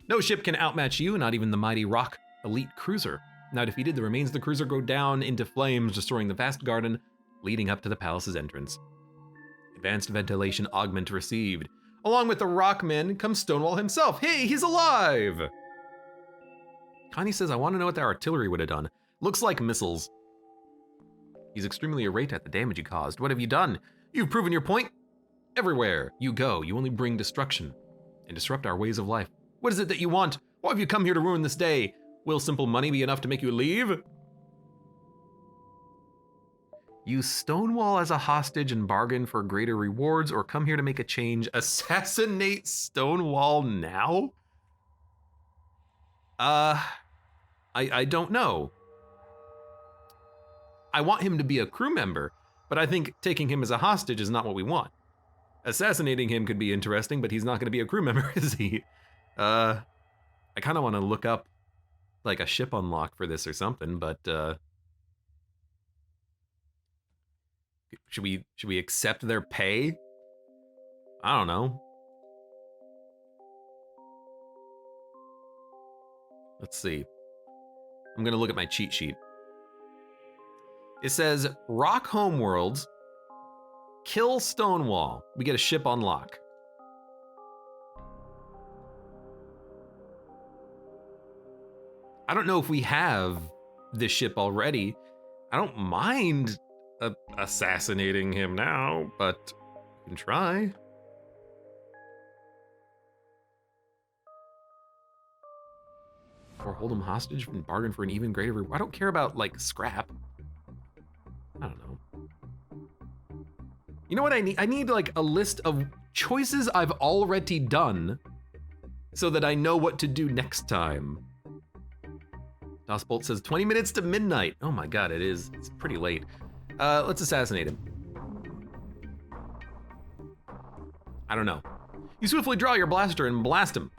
No ship can outmatch you, not even the mighty Rock elite cruiser. Now defeated, the remains of the cruiser go down into flames, destroying the vast garden leading up to the palace's entrance. Advanced ventilation augment received. Along with the Rockmen comes Stonewall himself. Hey, he's alive! Connie says, I want to know what the artillery would have done. Looks like missiles. He's extremely irate at the damage you caused. What have you done? You've proven your point. Everywhere you go, you only bring destruction and disrupt our ways of life. What is it that you want? Why have you come here to ruin this day? Will simple money be enough to make you leave? Use Stonewall as a hostage and bargain for greater rewards, or come here to make a change. Assassinate Stonewall now? I don't know. I want him to be a crew member, but I think taking him as a hostage is not what we want. Assassinating him could be interesting, but he's not gonna be a crew member, is he? I kinda wanna look up like a ship unlock for this or something, but should we accept their pay? I don't know. Let's see. I'm gonna look at my cheat sheet. It says Rock Homeworlds, kill Stonewall. We get a ship unlock. I don't know if we have this ship already. I don't mind assassinating him now, but we can try. Or hold him hostage and bargain for an even greater reward. I don't care about, like, scrap. I don't know. You know what I need? I need, like, a list of choices I've already done so that I know what to do next time. DOSBolt says 20 minutes to midnight. Oh my god, it is. It's pretty late. Let's assassinate him. I don't know. You swiftly draw your blaster and blast him.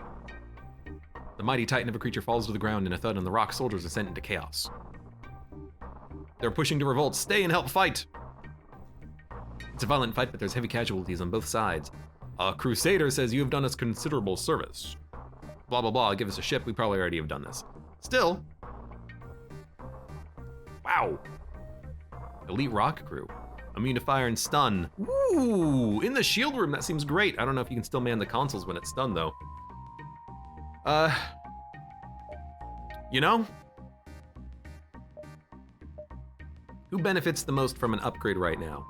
The mighty titan of a creature falls to the ground in a thud, and the rock soldiers are sent into chaos. They're pushing to revolt. Stay and help fight. It's a violent fight, but there's heavy casualties on both sides. A crusader says, you have done us considerable service. Blah, blah, blah, give us a ship. We probably already have done this. Still. Wow. Elite rock crew. Immune to fire and stun. Ooh, in the shield room, that seems great. I don't know if you can still man the consoles when it's stunned, though. You know? Who benefits the most from an upgrade right now?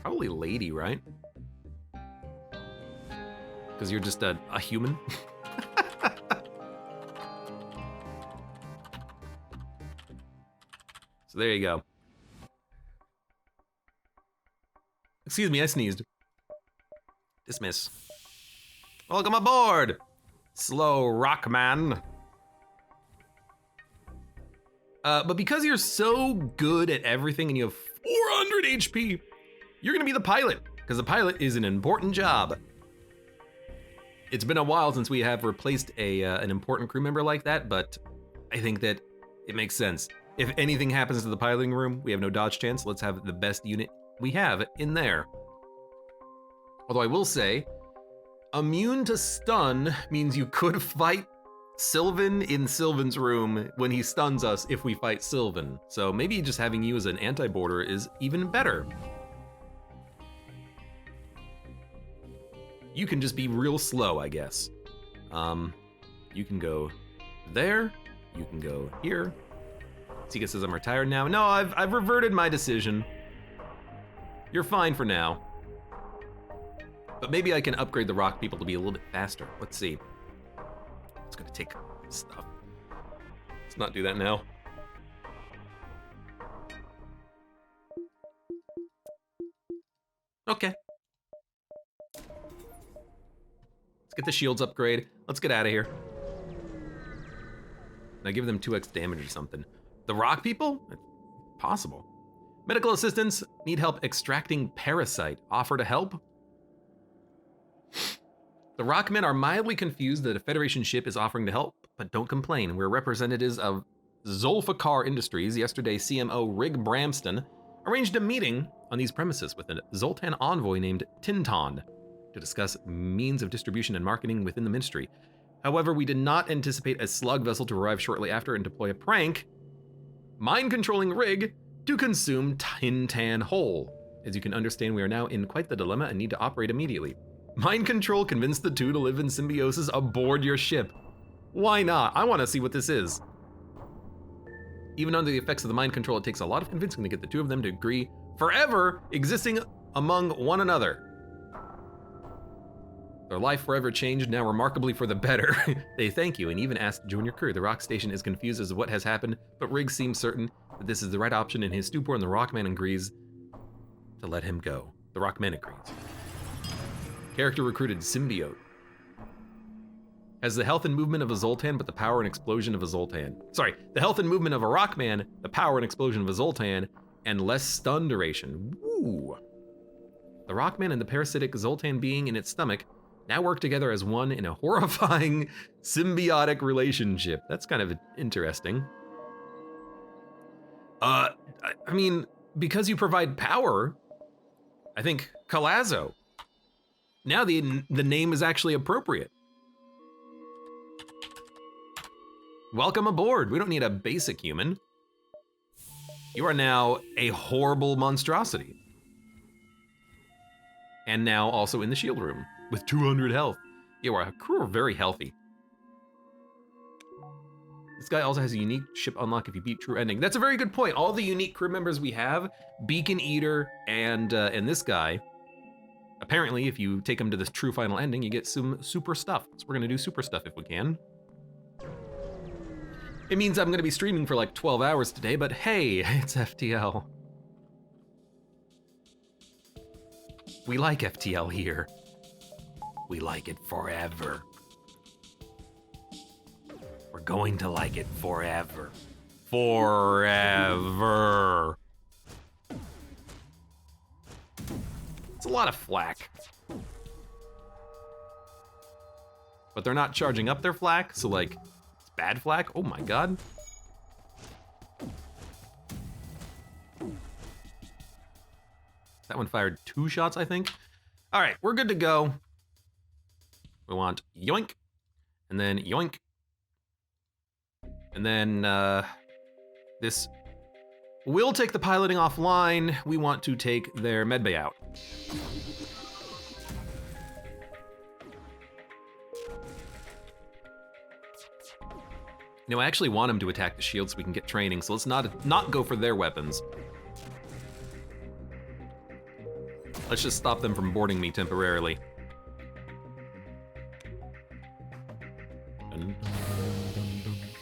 Probably Lady, right? Because you're just a human. So there you go. Excuse me, I sneezed. Dismiss. Welcome aboard, slow rock man. But because you're so good at everything and you have 400 HP, you're gonna be the pilot, because the pilot is an important job. It's been a while since we have replaced an important crew member like that, but I think that it makes sense. If anything happens to the piloting room, we have no dodge chance. Let's have the best unit we have in there. Although I will say, immune to stun means you could fight Sylvan in Sylvan's room when he stuns us if we fight Sylvan. So maybe just having you as an anti-border is even better. You can just be real slow, I guess. You can go there, you can go here. Tika says I'm retired now. No, I've reverted my decision. You're fine for now. But maybe I can upgrade the rock people to be a little bit faster. Let's see. It's gonna take stuff. Let's not do that now. Okay. Let's get the shields upgrade. Let's get out of here. Now give them 2x damage or something. The rock people? Possible. Medical assistants need help extracting parasite. Offer to help? The Rockmen are mildly confused that a Federation ship is offering to help, but don't complain. We're representatives of Zolfikar Industries. Yesterday, CMO Rig Bramston arranged a meeting on these premises with a Zoltan envoy named Tinton to discuss means of distribution and marketing within the ministry. However, we did not anticipate a slug vessel to arrive shortly after and deploy a prank, mind-controlling Rig, to consume Tintan whole. As you can understand, we are now in quite the dilemma and need to operate immediately. Mind control convinced the two to live in symbiosis aboard your ship. Why not? I want to see what this is. Even under the effects of the mind control, it takes a lot of convincing to get the two of them to agree forever existing among one another. Their life forever changed, now remarkably for the better. They thank you and even ask to join your crew. The rock station is confused as to what has happened, but Riggs seems certain that this is the right option in his stupor, and the Rockman agrees to let him go. The Rockman agrees. Character recruited symbiote. Has the health and movement of a Zoltan, but the power and explosion of a Zoltan. Sorry, the health and movement of a Rockman, the power and explosion of a Zoltan, and less stun duration. Woo! The Rockman and the parasitic Zoltan being in its stomach now work together as one in a horrifying symbiotic relationship. That's kind of interesting. I mean, because you provide power, I think Calazo. Now the name is actually appropriate. Welcome aboard. We don't need a basic human. You are now a horrible monstrosity. And now also in the shield room with 200 health. You are a crew are very healthy. This guy also has a unique ship unlock if you beat true ending. That's a very good point. All the unique crew members we have, Beacon Eater and this guy, apparently, if you take them to the true final ending, you get some super stuff. So we're gonna do super stuff if we can. It means I'm gonna be streaming for like 12 hours today, but hey, it's FTL. We like FTL here. We like it forever. We're going to like it forever. Forever. It's a lot of flack. But they're not charging up their flack, so like, it's bad flack? Oh my god. That one fired 2 shots, I think. All right, we're good to go. We want yoink, and then yoink. And then this will take the piloting offline. We want to take their medbay out. You know, I actually want them to attack the shield so we can get training, so let's not go for their weapons. Let's just stop them from boarding me temporarily.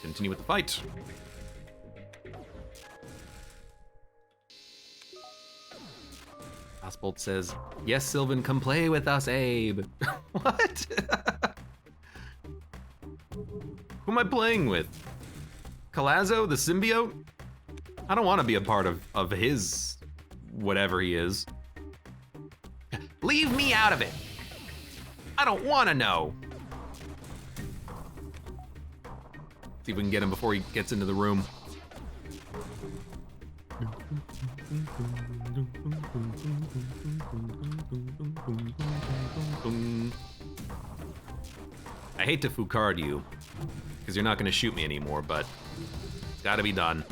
Continue with the fight. Osbolt says, yes, Sylvan, come play with us, Abe. What? Who am I playing with? Calazo, the symbiote? I don't want to be a part of his whatever he is. Leave me out of it. I don't want to know. See if we can get him before he gets into the room. I hate to Foucard you, because you're not going to shoot me anymore, but it's got to be done.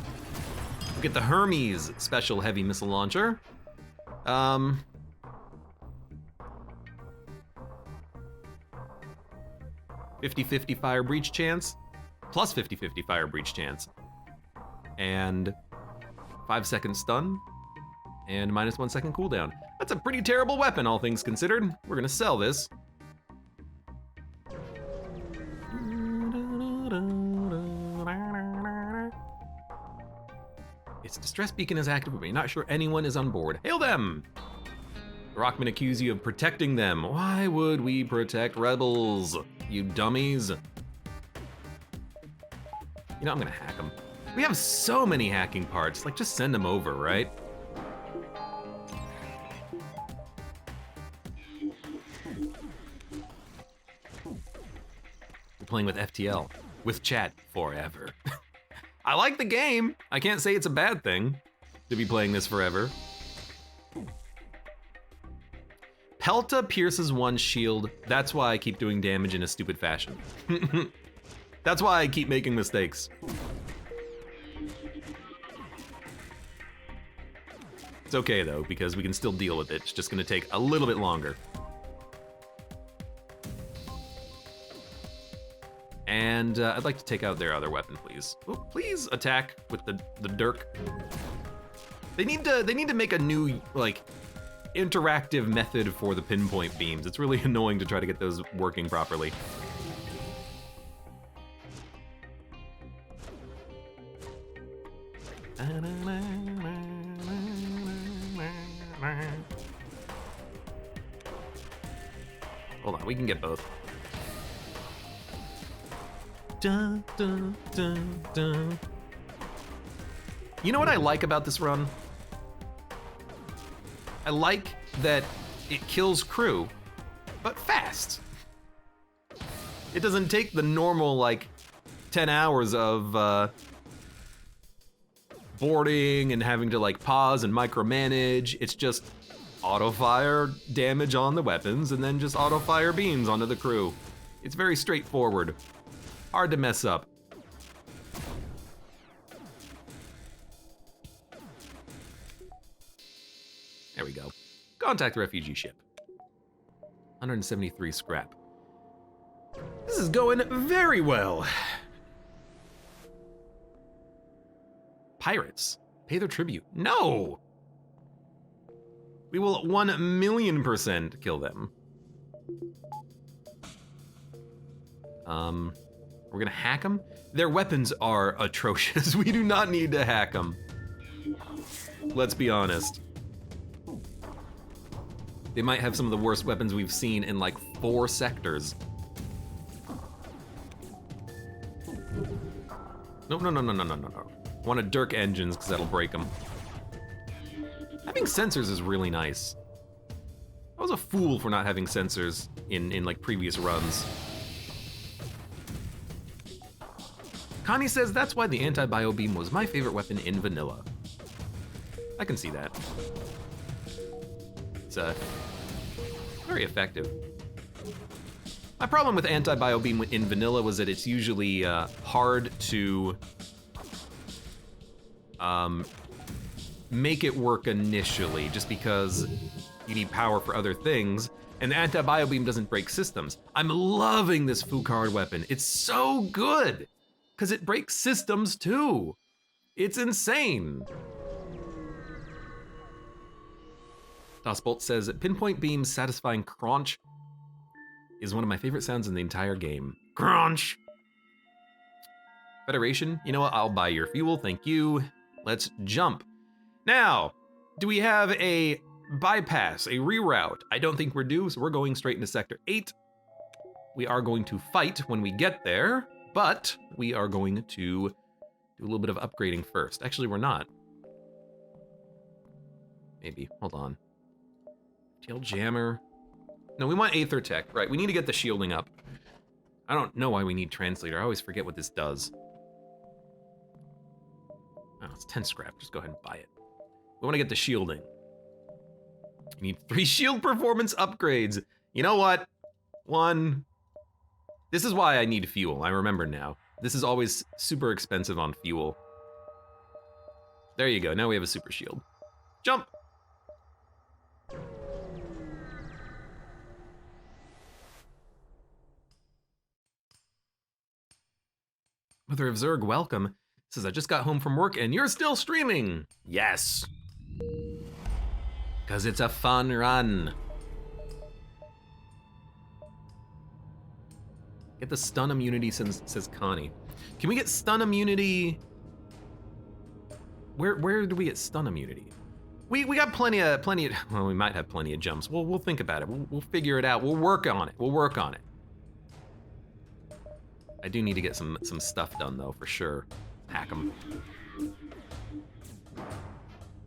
We get the Hermes special heavy missile launcher. 50-50 fire breach chance, plus 50-50 fire breach chance, and 5-second stun, and minus 1 second cooldown. That's a pretty terrible weapon, all things considered. We're gonna sell this. Its distress beacon is active, but you're not sure anyone is on board. Hail them! The Rockmen accuse you of protecting them. Why would we protect rebels, you dummies? You know, I'm gonna hack them. We have so many hacking parts, like just send them over, right? We're playing with FTL, with chat forever. I like the game. I can't say it's a bad thing to be playing this forever. Pelta pierces one shield. That's why I keep doing damage in a stupid fashion. That's why I keep making mistakes. It's okay though, because we can still deal with it. It's just gonna take a little bit longer. And I'd like to take out their other weapon, please. Oh, please attack with the Dirk. They need to make a new, like, interactive method for the pinpoint beams. It's really annoying to try to get those working properly. Hold on, we can get both. Dun, dun, dun, dun. You know what I like about this run? I like that it kills crew, but fast. It doesn't take the normal, like, 10 hours of boarding and having to, like, pause and micromanage. It's just auto-fire damage on the weapons and then just auto-fire beams onto the crew. It's very straightforward. Hard to mess up. There we go. Contact refugee ship. 173 scrap. This is going very well. Pirates, pay their tribute. No! We will 1,000,000% kill them. We're gonna hack them? Their weapons are atrocious. We do not need to hack them. Let's be honest. They might have some of the worst weapons we've seen in like 4 sectors. No. I want a Dirk engines because that'll break them. Having sensors is really nice. I was a fool for not having sensors in like previous runs. Connie says that's why the anti-bio beam was my favorite weapon in vanilla. I can see that. It's very effective. My problem with anti-bio beam in vanilla was that it's usually hard to make it work initially, just because you need power for other things, and the anti-bio beam doesn't break systems. I'm loving this Foucard weapon. It's so good, because it breaks systems too. It's insane. Dosbolt says, pinpoint beam's satisfying crunch is one of my favorite sounds in the entire game. Crunch! Federation, you know what? I'll buy your fuel, thank you. Let's jump. Now, do we have a bypass, a reroute. I don't think we're due, so we're going straight into Sector 8. We are going to fight when we get there, but we are going to do a little bit of upgrading first. Actually, we're not. Maybe. Hold on. FTL jammer. No, we want Aether Tech. Right, we need to get the shielding up. I don't know why we need Translator. I always forget what this does. Oh, it's 10 scrap. Just go ahead and buy it. We want to get the shielding. We need 3 shield performance upgrades. You know what? 1. This is why I need fuel. I remember now. This is always super expensive on fuel. There you go. Now we have a super shield. Jump! Mother of Zerg, welcome. Says, I just got home from work and you're still streaming. Yes. Because it's a fun run. Get the stun immunity, says Connie. Can we get stun immunity? Where do we get stun immunity? We got plenty of, well, we might have plenty of jumps. We'll think about it. We'll figure it out. We'll work on it. I do need to get some stuff done though, for sure. Hack them.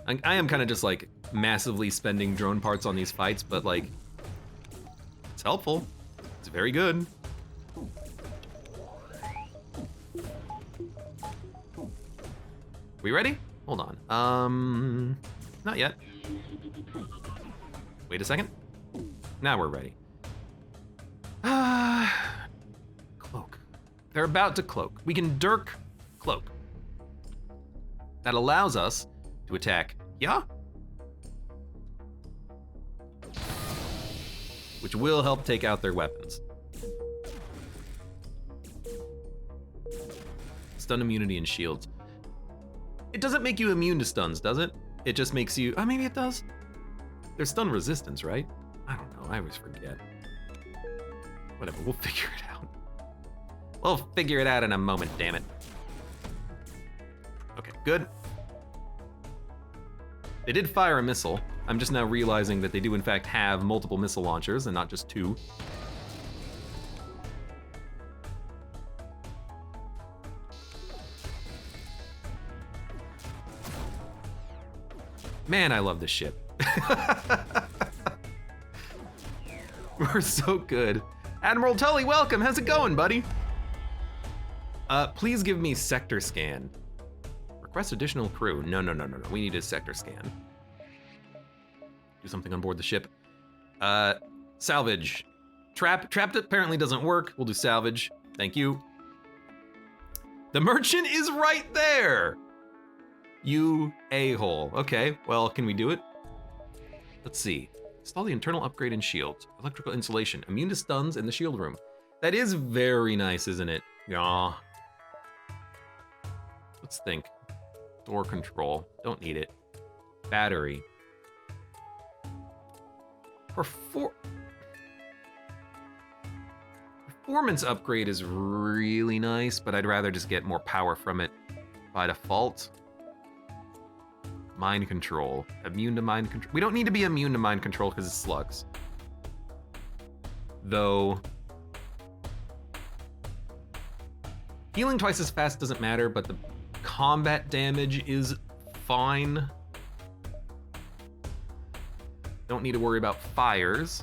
I am kind of just like massively spending drone parts on these fights, but like, it's helpful. It's very good. We ready? Hold on. Not yet. Wait a second. Now we're ready. Cloak. They're about to cloak. We can Dirk cloak. That allows us to attack, yeah? Which will help take out their weapons. Stun immunity and shields. It doesn't make you immune to stuns, does it? It just makes you, oh, maybe it does. There's stun resistance, right? I don't know, I always forget. Whatever, we'll figure it out. We'll figure it out in a moment, damn it. Okay, good. They did fire a missile. I'm just now realizing that they do in fact have multiple missile launchers and not just 2. Man, I love this ship. We're so good. Admiral Tully, welcome. How's it going, buddy? Please give me sector scan. Request additional crew. No. We need a sector scan. Do something on board the ship. Salvage. Trapped apparently doesn't work. We'll do salvage. Thank you. The merchant is right there. You a-hole. Okay, well, can we do it? Let's see. Install the internal upgrade and shields. Electrical insulation. Immune to stuns in the shield room. That is very nice, isn't it? Yeah. Let's think. Door control. Don't need it. Battery. Performance upgrade is really nice, but I'd rather just get more power from it by default. Mind control. Immune to mind control. We don't need to be immune to mind control because it's slugs. Though, healing twice as fast doesn't matter, but the combat damage is fine. Don't need to worry about fires.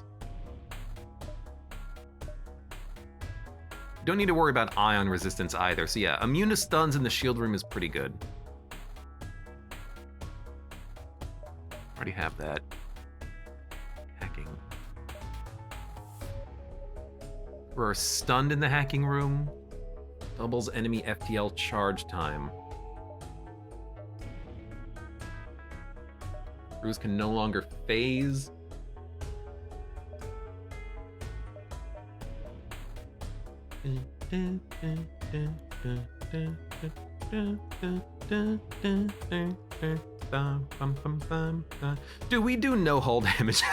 Don't need to worry about ion resistance either. So yeah, immune to stuns in the shield room is pretty good. Already have that. Hacking. We're stunned in the hacking room. Doubles enemy FTL charge time. Crews can no longer phase. Do we do no hull damage?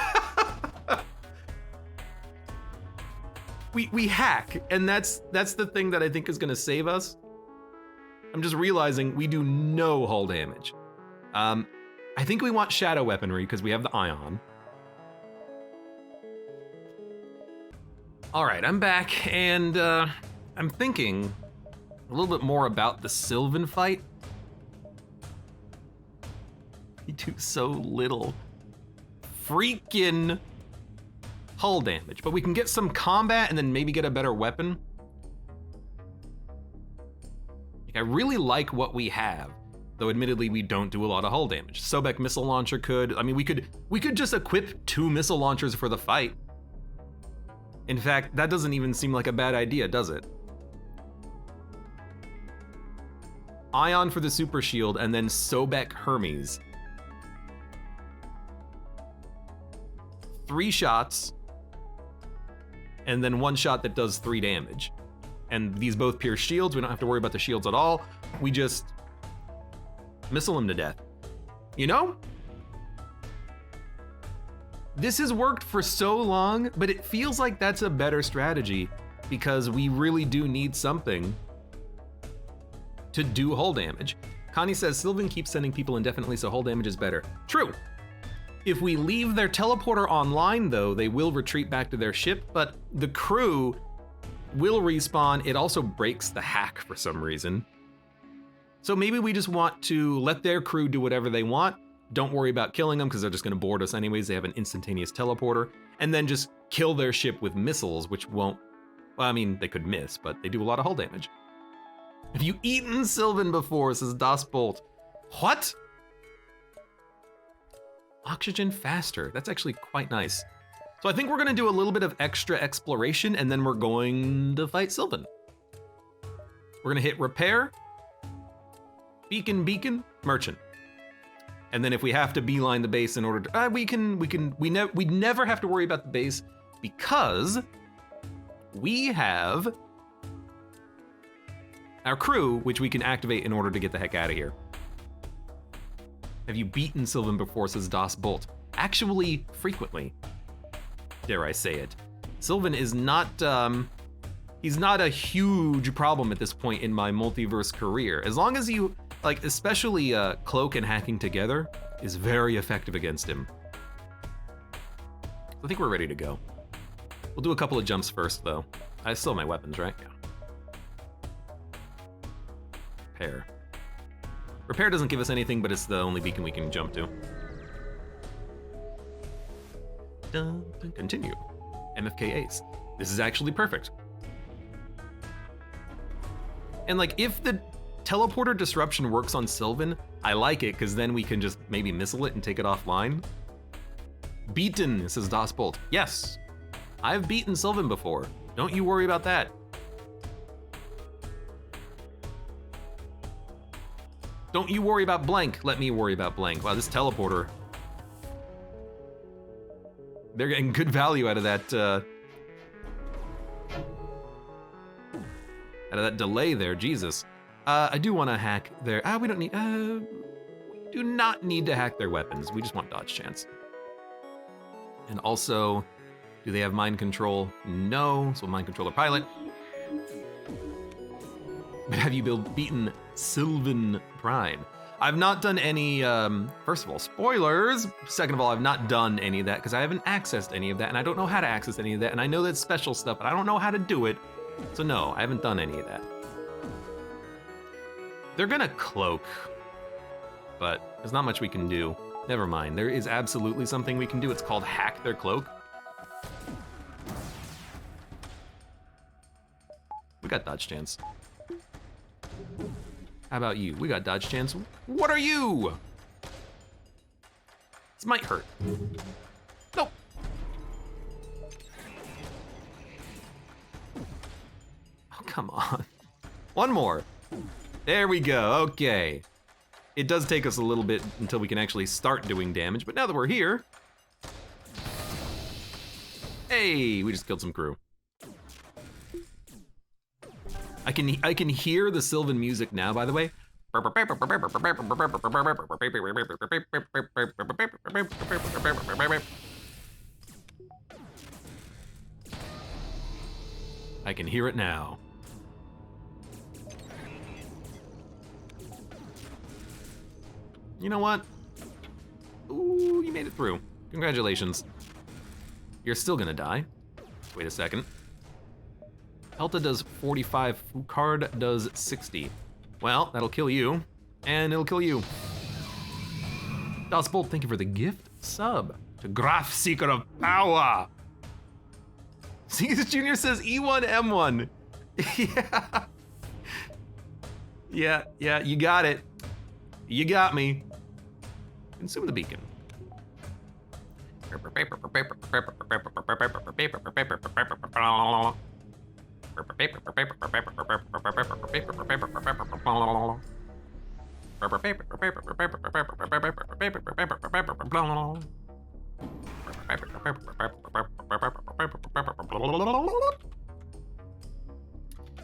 we hack, and that's the thing that I think is gonna save us. I'm just realizing we do no hull damage. I think we want shadow weaponry because we have the ion. All right, I'm back, and I'm thinking a little bit more about the Sylvan fight. You do so little freaking hull damage, but we can get some combat and then maybe get a better weapon. I really like what we have, though admittedly we don't do a lot of hull damage. Sobek missile launcher could, I mean, we could just equip 2 missile launchers for the fight. In fact, that doesn't even seem like a bad idea, does it? Ion for the super shield and then Sobek Hermes. 3 shots, and then 1 shot that does 3 damage. And these both pierce shields. We don't have to worry about the shields at all. We just missile him to death. You know? This has worked for so long, but it feels like that's a better strategy because we really do need something to do hull damage. Connie says, Sylvan keeps sending people indefinitely, so hull damage is better. True. If we leave their teleporter online, though, they will retreat back to their ship, but the crew will respawn. It also breaks the hack for some reason. So maybe we just want to let their crew do whatever they want. Don't worry about killing them because they're just gonna board us anyways. They have an instantaneous teleporter, and then just kill their ship with missiles, which won't, well, I mean, they could miss, but they do a lot of hull damage. Have you eaten Sylvan before, says Das Bolt. What? Oxygen faster, that's actually quite nice. So I think we're gonna do a little bit of extra exploration and then we're going to fight Sylvan. We're gonna hit repair, beacon, merchant. And then if we have to beeline the base in order to, we never have to worry about the base because we have our crew, which we can activate in order to get the heck out of here. Have you beaten Sylvan before, says Das Bolt? Actually, frequently. Dare I say it. Sylvan is not, he's not a huge problem at this point in my multiverse career. As long as you, like, especially cloak and hacking together is very effective against him. I think we're ready to go. We'll do a couple of jumps first, though. I still have my weapons, right? Yeah. Repair. Repair doesn't give us anything, but it's the only beacon we can jump to. Continue. MFK Ace. This is actually perfect. And like, if the teleporter disruption works on Sylvan, I like it, because then we can just maybe missile it and take it offline. Beaten, says Das Bolt. Yes, I've beaten Sylvan before. Don't you worry about that. Don't you worry about blank, let me worry about blank. Wow, this teleporter. They're getting good value out of that, delay there, Jesus. I do want to hack their, we don't need, we do not need to hack their weapons. We just want dodge chance. And also, do they have mind control? No, so mind controller pilot. But have you beaten Sylvan Prime? I've not done any, first of all, spoilers. Second of all, I've not done any of that because I haven't accessed any of that and I don't know how to access any of that. And I know that's special stuff, but I don't know how to do it. So no, I haven't done any of that. They're gonna cloak, but there's not much we can do. Never mind, there is absolutely something we can do. It's called hack their cloak. We got dodge chance. How about you? We got dodge chance. What are you? This might hurt. Nope. Oh, come on. One more. There we go, okay. It does take us a little bit until we can actually start doing damage, but now that we're here, hey, we just killed some crew. I can hear the Sylvan music now, by the way. I can hear it now. You know what? Ooh, you made it through. Congratulations. You're still gonna die. Wait a second. Pelta does 45, Foucard does 60. Well, that'll kill you, and it'll kill you. Dosbold, thank you for the gift sub to Graph Seeker of Power. Seas Jr. says E1, M1. Yeah, you got it. You got me. Consume the beacon.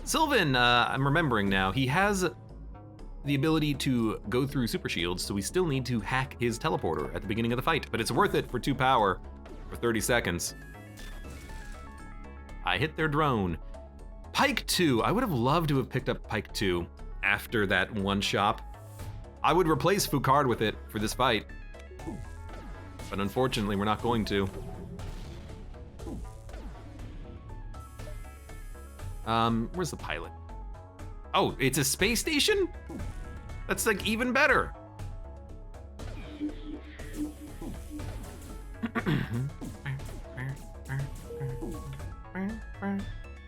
Sylvan, I'm remembering now, he has the ability to go through super shields, so we still need to hack his teleporter at the beginning of the fight, but it's worth it for 2 power for 30 seconds. I hit their drone. Pike 2, I would have loved to have picked up Pike 2 after that one shop. I would replace Foucard with it for this fight, but unfortunately we're not going to. Where's the pilot? Oh, it's a space station? That's like even better.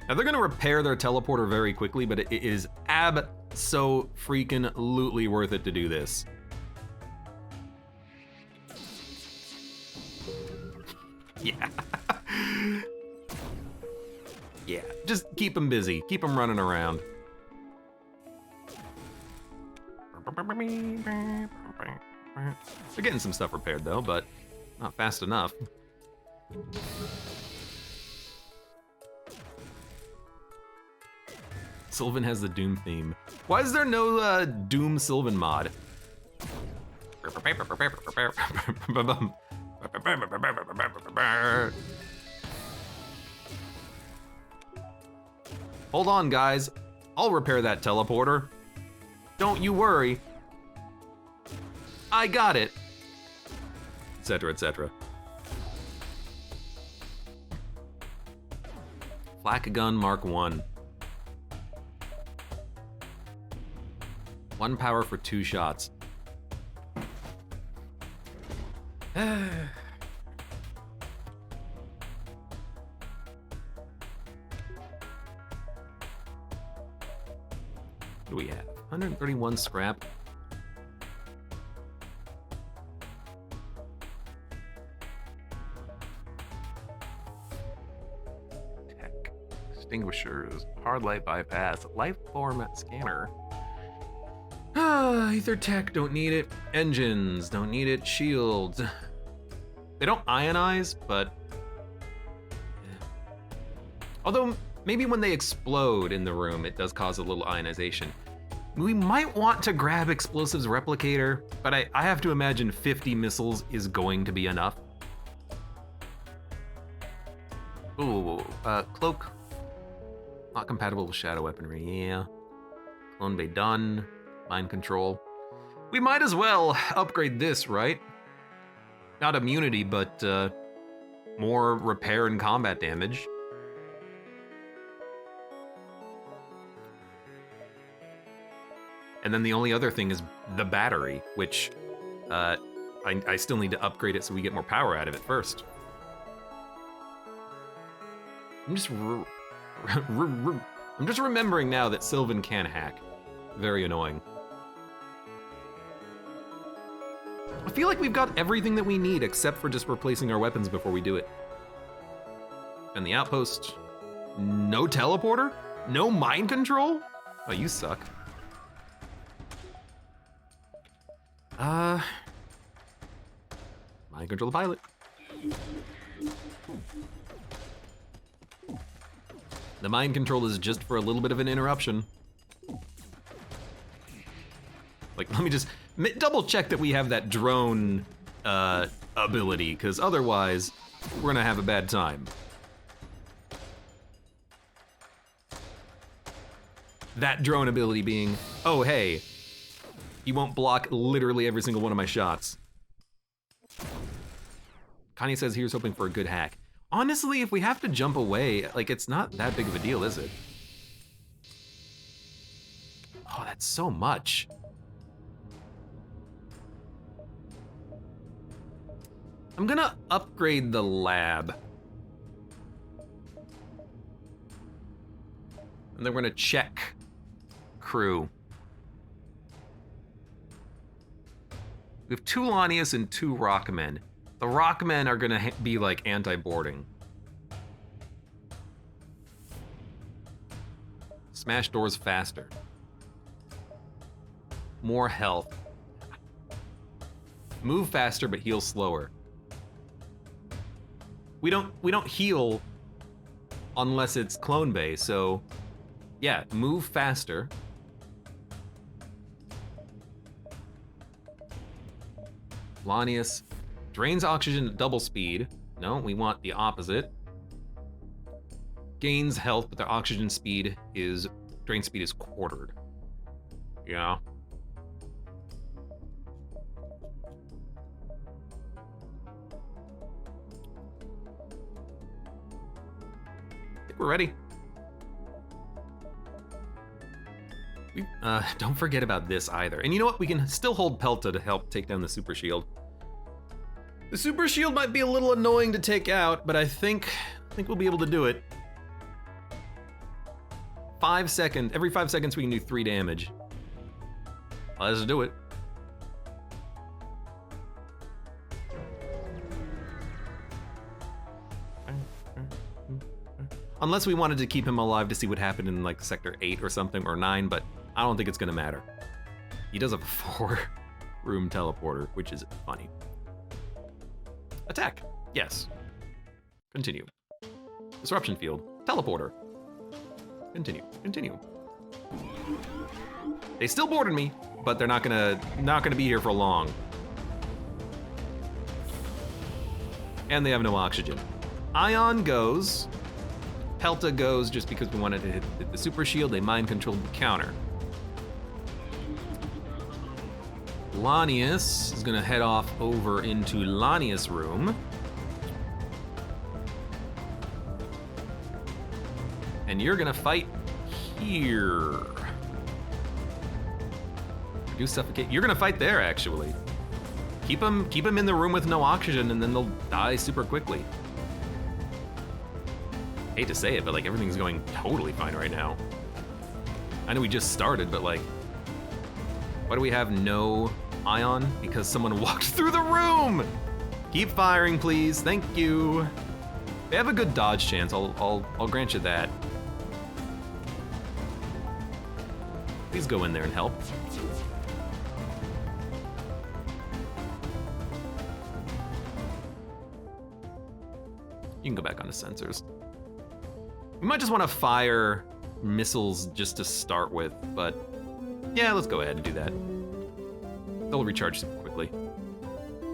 Now they're gonna repair their teleporter very quickly, but it is so-freaking-lutely worth it to do this. Yeah. Yeah, just keep them busy. Keep them running around. They're getting some stuff repaired though, but not fast enough. Sylvan has the Doom theme. Why is there no Doom Sylvan mod? Hold on, guys. I'll repair that teleporter. Don't you worry. I got it. Etc., etc. Flak gun Mark 1. 1 power for 2 shots. What do we have? 131 scrap. Tech. Extinguishers. Hard light bypass. Life form scanner. Ether tech, don't need it. Engines, don't need it. Shields. They don't ionize, but... yeah. Although, maybe when they explode in the room, it does cause a little ionization. We might want to grab Explosives Replicator, but I have to imagine 50 missiles is going to be enough. Ooh, Cloak. Not compatible with Shadow Weaponry, yeah. Clone Bay done. Mind Control. We might as well upgrade this, right? Not immunity, but more repair and combat damage. And then the only other thing is the battery, which I still need to upgrade it so we get more power out of it first. I'm just remembering now that Sylvan can hack. Very annoying. I feel like we've got everything that we need except for just replacing our weapons before we do it. And the outpost, no teleporter? No mind control? Oh, you suck. Mind control the pilot. The mind control is just for a little bit of an interruption. Like, let me just double check that we have that drone ability, because otherwise, we're gonna have a bad time. That drone ability being, oh hey, he won't block literally every single one of my shots. Kanye says here's hoping for a good hack. Honestly, if we have to jump away, like, it's not that big of a deal, is it? Oh, that's so much. I'm gonna upgrade the lab. And then we're gonna check crew. We have 2 Lanius and 2 Rockmen. The Rockmen are gonna be like anti-boarding. Smash doors faster. More health. Move faster but heal slower. We don't heal unless it's clone bay, so yeah, move faster. Lanius drains oxygen at double speed. No, we want the opposite. Gains health, but their oxygen speed is, drain speed is quartered. Yeah. I think we're ready. Don't forget about this either. And you know what? We can still hold Pelta to help take down the super shield. The super shield might be a little annoying to take out, but I think we'll be able to do it. 5 seconds. Every 5 seconds we can do 3 damage. Let's do it. Unless we wanted to keep him alive to see what happened in like sector 8 or something, or 9, but I don't think it's gonna matter. He does have a 4-room teleporter, which is funny. Attack, yes. Continue. Disruption field, teleporter. Continue, continue. They still boarded me, but they're not gonna be here for long. And they have no oxygen. Ion goes. Pelta goes just because we wanted to hit the super shield. They mind controlled the counter. Lanius is gonna head off over into Lanius room. And you're gonna fight here. Do suffocate. You're gonna fight there actually. Keep them in the room with no oxygen and then they'll die super quickly. Hate to say it, but like everything's going totally fine right now. I know we just started, but like, why do we have no ion? Because someone walked through the room! Keep firing, please, thank you. They have a good dodge chance, I'll grant you that. Please go in there and help. You can go back onto sensors. We might just want to fire missiles just to start with, but yeah, let's go ahead and do that. They'll recharge super quickly.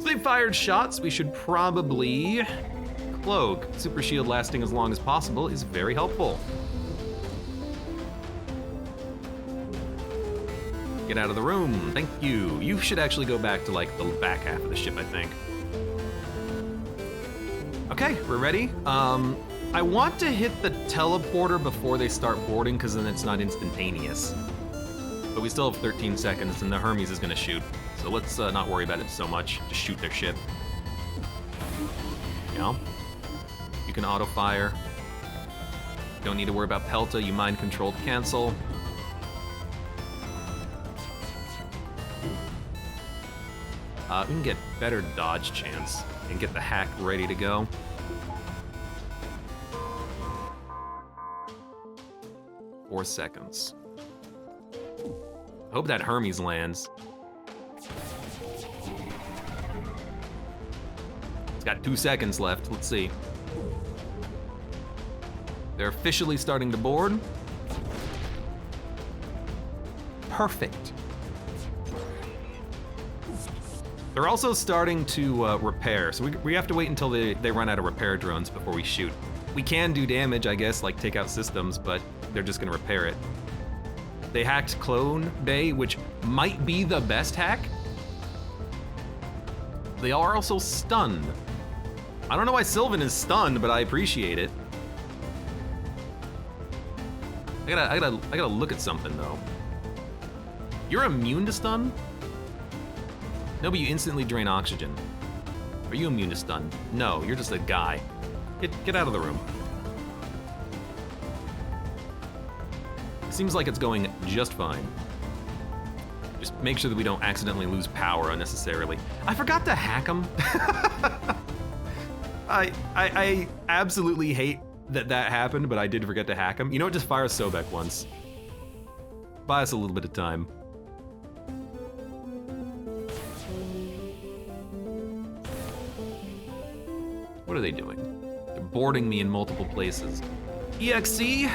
So they've fired shots. We should probably cloak. Super shield lasting as long as possible is very helpful. Get out of the room. Thank you. You should actually go back to like the back half of the ship, I think. Okay, we're ready. I want to hit the teleporter before they start boarding because then it's not instantaneous. But we still have 13 seconds and the Hermes is gonna shoot. So let's not worry about it so much. Just shoot their ship. Yeah. You can auto fire. Don't need to worry about Pelta, you mind controlled cancel. We can get better dodge chance and get the hack ready to go. Four seconds. Hope that Hermes lands. It's got 2 seconds left. Let's see. They're officially starting to board. Perfect. They're also starting to repair, so we have to wait until they run out of repair drones before we shoot. We can do damage, I guess, like take out systems, but they're just gonna repair it. They hacked Clone Bay, which might be the best hack. They are also stunned. I don't know why Sylvan is stunned, but I appreciate it. I gotta look at something though. You're immune to stun? No, but you instantly drain oxygen. Are you immune to stun? No, you're just a guy. Get out of the room. Seems like it's going just fine. Just make sure that we don't accidentally lose power unnecessarily. I forgot to hack him. I absolutely hate that happened, but I did forget to hack him. You know what? Just fire Sobek once. Buy us a little bit of time. What are they doing? They're boarding me in multiple places. EXE,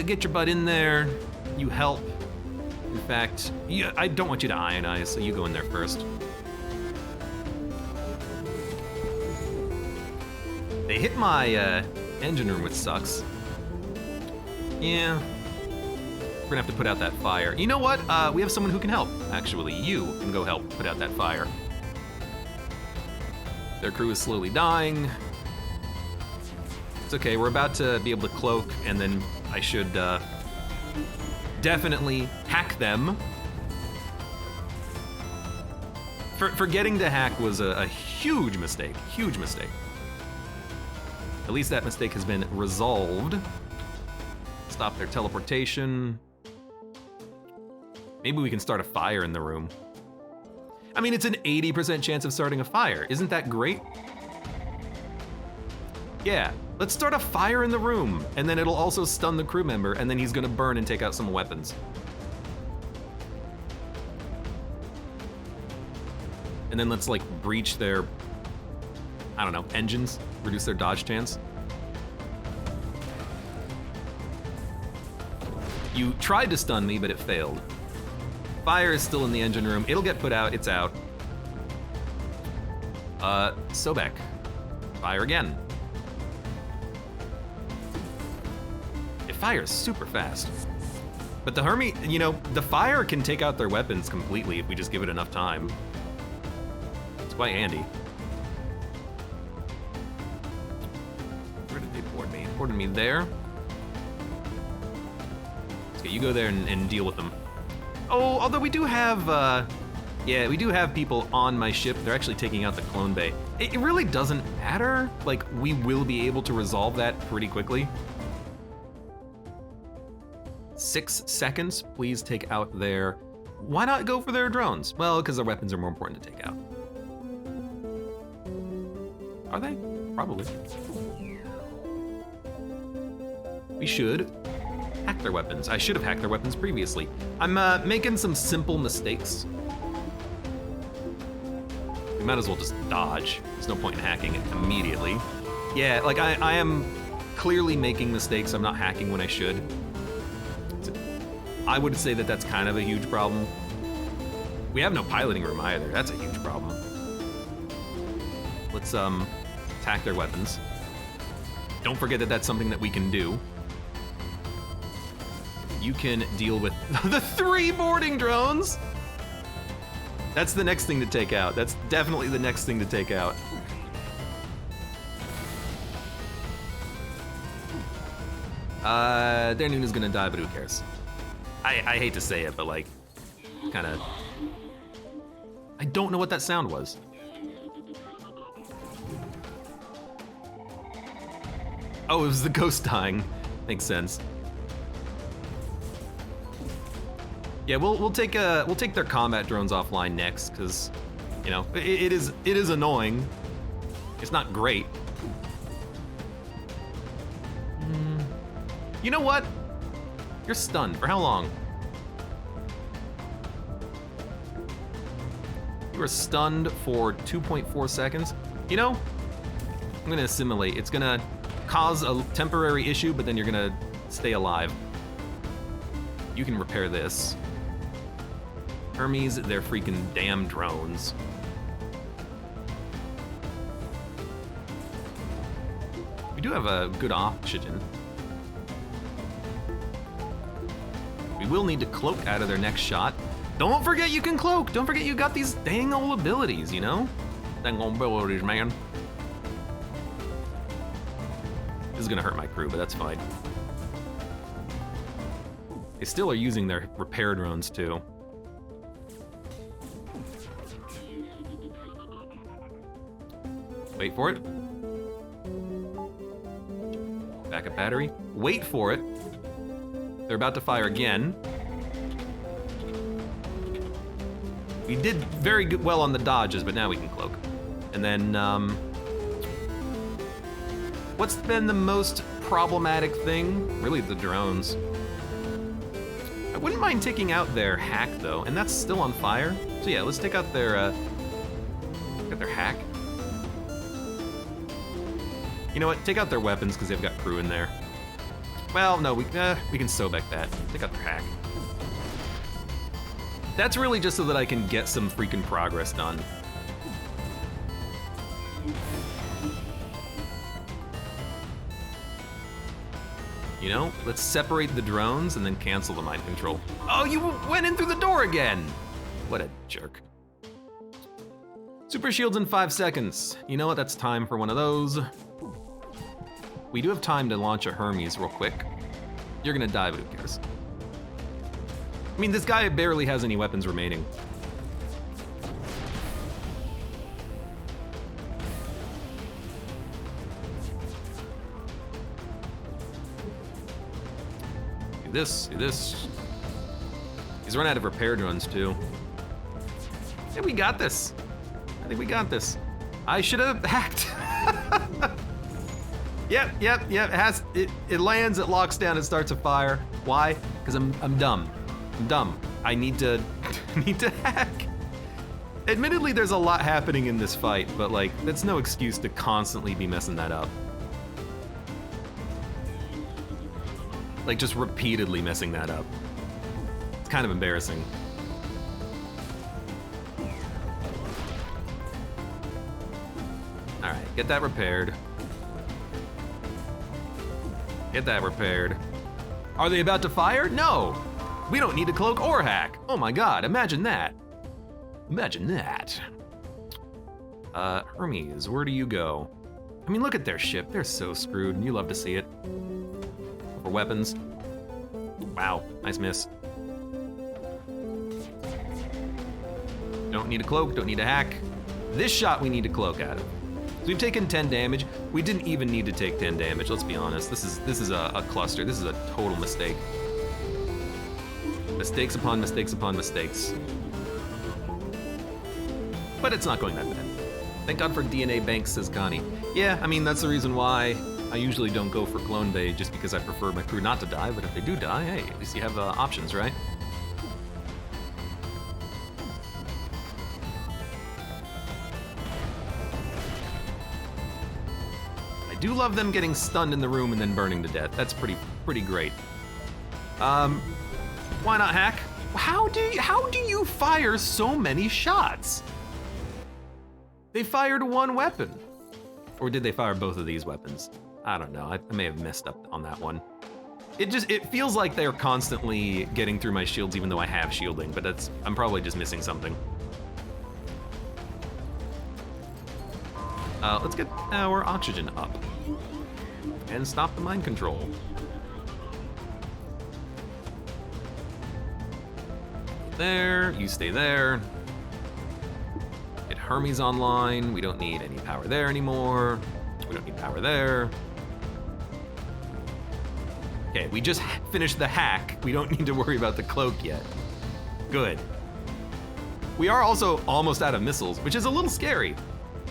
get your butt in there. You help. In fact, I don't want you to ionize, so you go in there first. They hit my engine room, which sucks. Yeah. We're gonna have to put out that fire. You know what? We have someone who can help. Actually, you can go help put out that fire. Their crew is slowly dying. It's okay, we're about to be able to cloak, and then I should definitely hack them. Forgetting to hack was a huge mistake, huge mistake. At least that mistake has been resolved. Stop their teleportation. Maybe we can start a fire in the room. I mean, it's an 80% chance of starting a fire. Isn't that great? Yeah, let's start a fire in the room, and then it'll also stun the crew member, and then he's gonna burn and take out some weapons. And then let's like breach their, I don't know, engines, reduce their dodge chance. You tried to stun me, but it failed. Fire is still in the engine room. It'll get put out, it's out. Sobek, fire again. It fires super fast. But the Hermie, you know, the fire can take out their weapons completely if we just give it enough time. It's quite handy. Where did they board me? Boarded me there. Okay, you go there and deal with them. Oh, although we do have, yeah, we do have people on my ship. They're actually taking out the clone bay. It really doesn't matter. Like, we will be able to resolve that pretty quickly. 6 seconds, please take out their... Why not go for their drones? Well, because their weapons are more important to take out. Are they? Probably. We should hack their weapons. I should have hacked their weapons previously. I'm making some simple mistakes. We might as well just dodge. There's no point in hacking it immediately. Yeah, like I am clearly making mistakes. I'm not hacking when I should. I would say that that's kind of a huge problem. We have no piloting room either. That's a huge problem. Let's attack their weapons. Don't forget that that's something that we can do. You can deal with the 3 boarding drones. That's the next thing to take out. That's definitely the next thing to take out. Their Nuna's gonna die, but who cares? I hate to say it, but like, kinda... I don't know what that sound was. Oh, it was the ghost dying. Makes sense. Yeah, we'll take their combat drones offline next, because, you know, it is annoying. It's not great. You know what? You're stunned. For how long? You were stunned for 2.4 seconds. You know, I'm gonna assimilate. It's gonna cause a temporary issue, but then you're gonna stay alive. You can repair this. Hermes, they're freaking damn drones. We do have a good oxygen. We will need to cloak out of their next shot. Don't forget you can cloak. Don't forget you got these dang old abilities, you know? Dang old abilities, man. This is gonna hurt my crew, but that's fine. They still are using their repair drones too. Wait for it. Backup battery. Wait for it. They're about to fire again. We did very good, well on the dodges, but now we can cloak. And then, what's been the most problematic thing? Really, the drones. I wouldn't mind taking out their hack though, and that's still on fire. So yeah, let's take out their hack. You know what? Take out their weapons because they've got crew in there. Well, no, we can sew back that. Take out their hack. That's really just so that I can get some freaking progress done. You know, let's separate the drones and then cancel the mind control. Oh, you went in through the door again! What a jerk. Super shields in 5 seconds. You know what, that's time for one of those. We do have time to launch a Hermes real quick. You're gonna die, but who cares? I mean, this guy barely has any weapons remaining. Do this, do this. He's run out of repair drones too. Yeah, we got this. I think we got this. I should have hacked. Yep. It lands, it locks down, it starts a fire. Why? Because I'm dumb. I'm dumb. I need to hack. Admittedly, there's a lot happening in this fight, but like, that's no excuse to constantly be messing that up. Like, just repeatedly messing that up. It's kind of embarrassing. All right, get that repaired. Get that repaired. Are they about to fire? No! We don't need to cloak or hack. Oh my god, imagine that. Imagine that. Hermes, where do you go? I mean, look at their ship. They're so screwed, and you love to see it. For weapons. Wow, nice miss. Don't need a cloak, don't need a hack. This shot we need to cloak out of. So we've taken 10 damage. We didn't even need to take 10 damage, let's be honest. This is a cluster. This is a total mistake. Mistakes upon mistakes upon mistakes. But it's not going that bad. Thank God for DNA banks, says Connie. Yeah, I mean, that's the reason why I usually don't go for clone bay, just because I prefer my crew not to die, but if they do die, hey, at least you have options, right? I do love them getting stunned in the room and then burning to death. That's pretty great. Why not hack? How do you fire so many shots? They fired one weapon. Or did they fire both of these weapons? I don't know, I may have messed up on that one. It feels like they're constantly getting through my shields even though I have shielding, but I'm probably just missing something. Let's get our oxygen up. And stop the mind control. There, you stay there. Get Hermes online. We don't need any power there anymore. We don't need power there. Okay, we just finished the hack. We don't need to worry about the cloak yet. Good. We are also almost out of missiles, which is a little scary,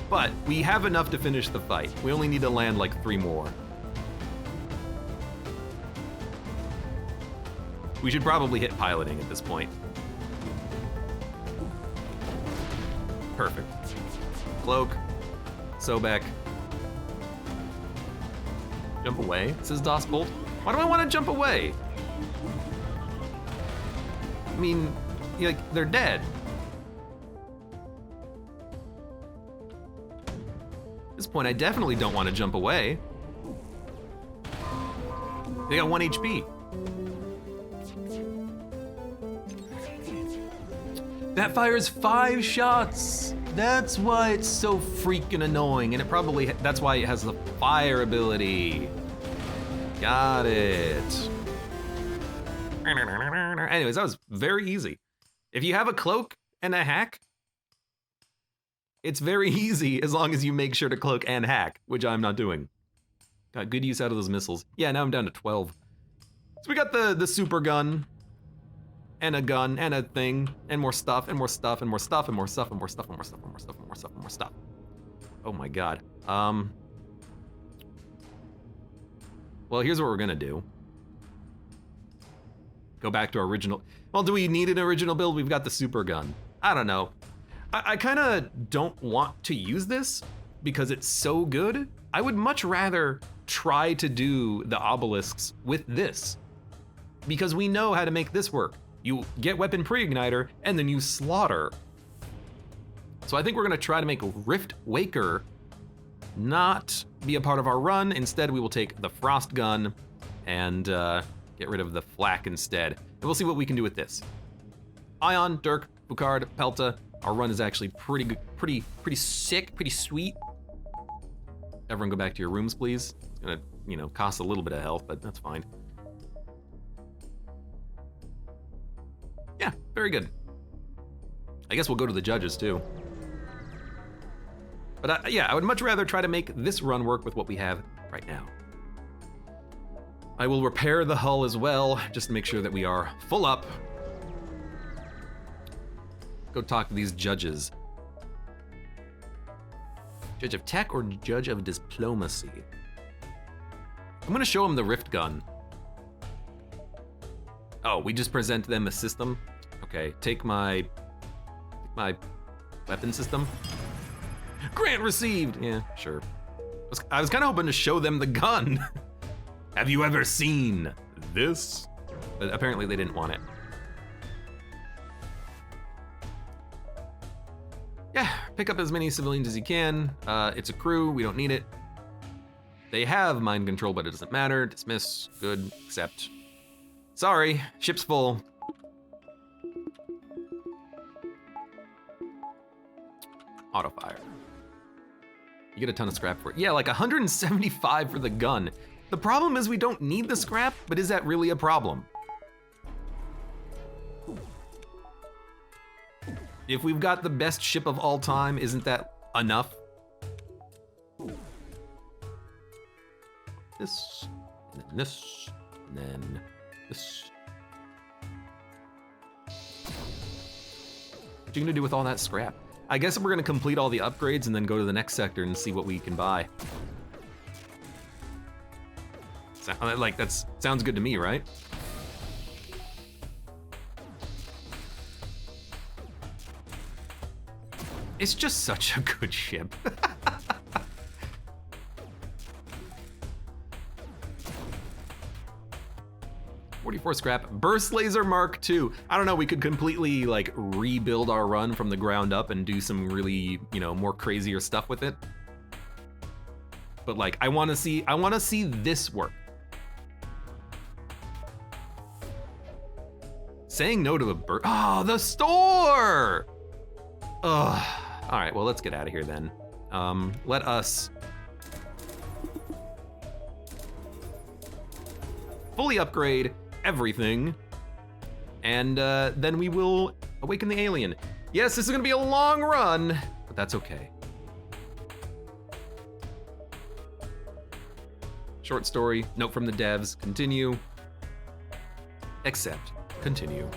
but we have enough to finish the fight. We only need to land like 3 more. We should probably hit piloting at this point. Perfect. Cloak. Sobek. Jump away, says Dosbolt. Why do I want to jump away? I mean, like, they're dead. At this point, I definitely don't want to jump away. They got 1 HP. That fires 5 shots. That's why it's so freaking annoying, and that's why it has the fire ability. Got it. Anyways, that was very easy. If you have a cloak and a hack, it's very easy as long as you make sure to cloak and hack, which I'm not doing. Got good use out of those missiles. Yeah, now I'm down to 12. So we got the super gun, and a thing, and more stuff, and more stuff, and more stuff, and more stuff, and more stuff, and more stuff, and more stuff, and more stuff, and more stuff. Oh my god. Well, here's what we're gonna do. Go back to our original. Well, do we need an original build? We've got the super gun. I don't know. I kind of don't want to use this because it's so good. I would much rather try to do the obelisks with this because we know how to make this work. You get weapon pre-igniter and then you slaughter. So I think we're gonna try to make Rift Waker not be a part of our run. Instead, we will take the Frost Gun and get rid of the Flak instead. And we'll see what we can do with this. Ion, Dirk, Bukard, Pelta. Our run is actually pretty good, pretty sick, pretty sweet. Everyone go back to your rooms, please. It's gonna, you know, cost a little bit of health, but that's fine. Yeah, very good. I guess we'll go to the judges too. But yeah, I would much rather try to make this run work with what we have right now. I will repair the hull as well, just to make sure that we are full up. Go talk to these judges. Judge of tech or judge of diplomacy? I'm gonna show them the Rift Gun. Oh, we just present them a system? Okay, take my weapon system. Grant received! Yeah, sure. I was kind of hoping to show them the gun. Have you ever seen this? But apparently they didn't want it. Yeah, pick up as many civilians as you can. It's a crew, we don't need it. They have mind control, but it doesn't matter. Dismiss, good, accept. Sorry, ship's full. Auto fire. You get a ton of scrap for it. Yeah, like 175 for the gun. The problem is we don't need the scrap, but is that really a problem? If we've got the best ship of all time, isn't that enough? This, and then this, and then this. What are you gonna do with all that scrap? I guess we're gonna complete all the upgrades and then go to the next sector and see what we can buy. Like, that sounds good to me, right? It's just such a good ship. 44 scrap. Burst Laser Mark II. I don't know, we could completely like rebuild our run from the ground up and do some really, you know, more crazier stuff with it. But like, I wanna see this work. Saying no to a burst. Oh, the store! Ugh. All right, well, let's get out of here then. Let us fully upgrade everything, and then we will awaken the alien. Yes, this is gonna be a long run, but that's okay. Short story, note from the devs, continue, accept, continue.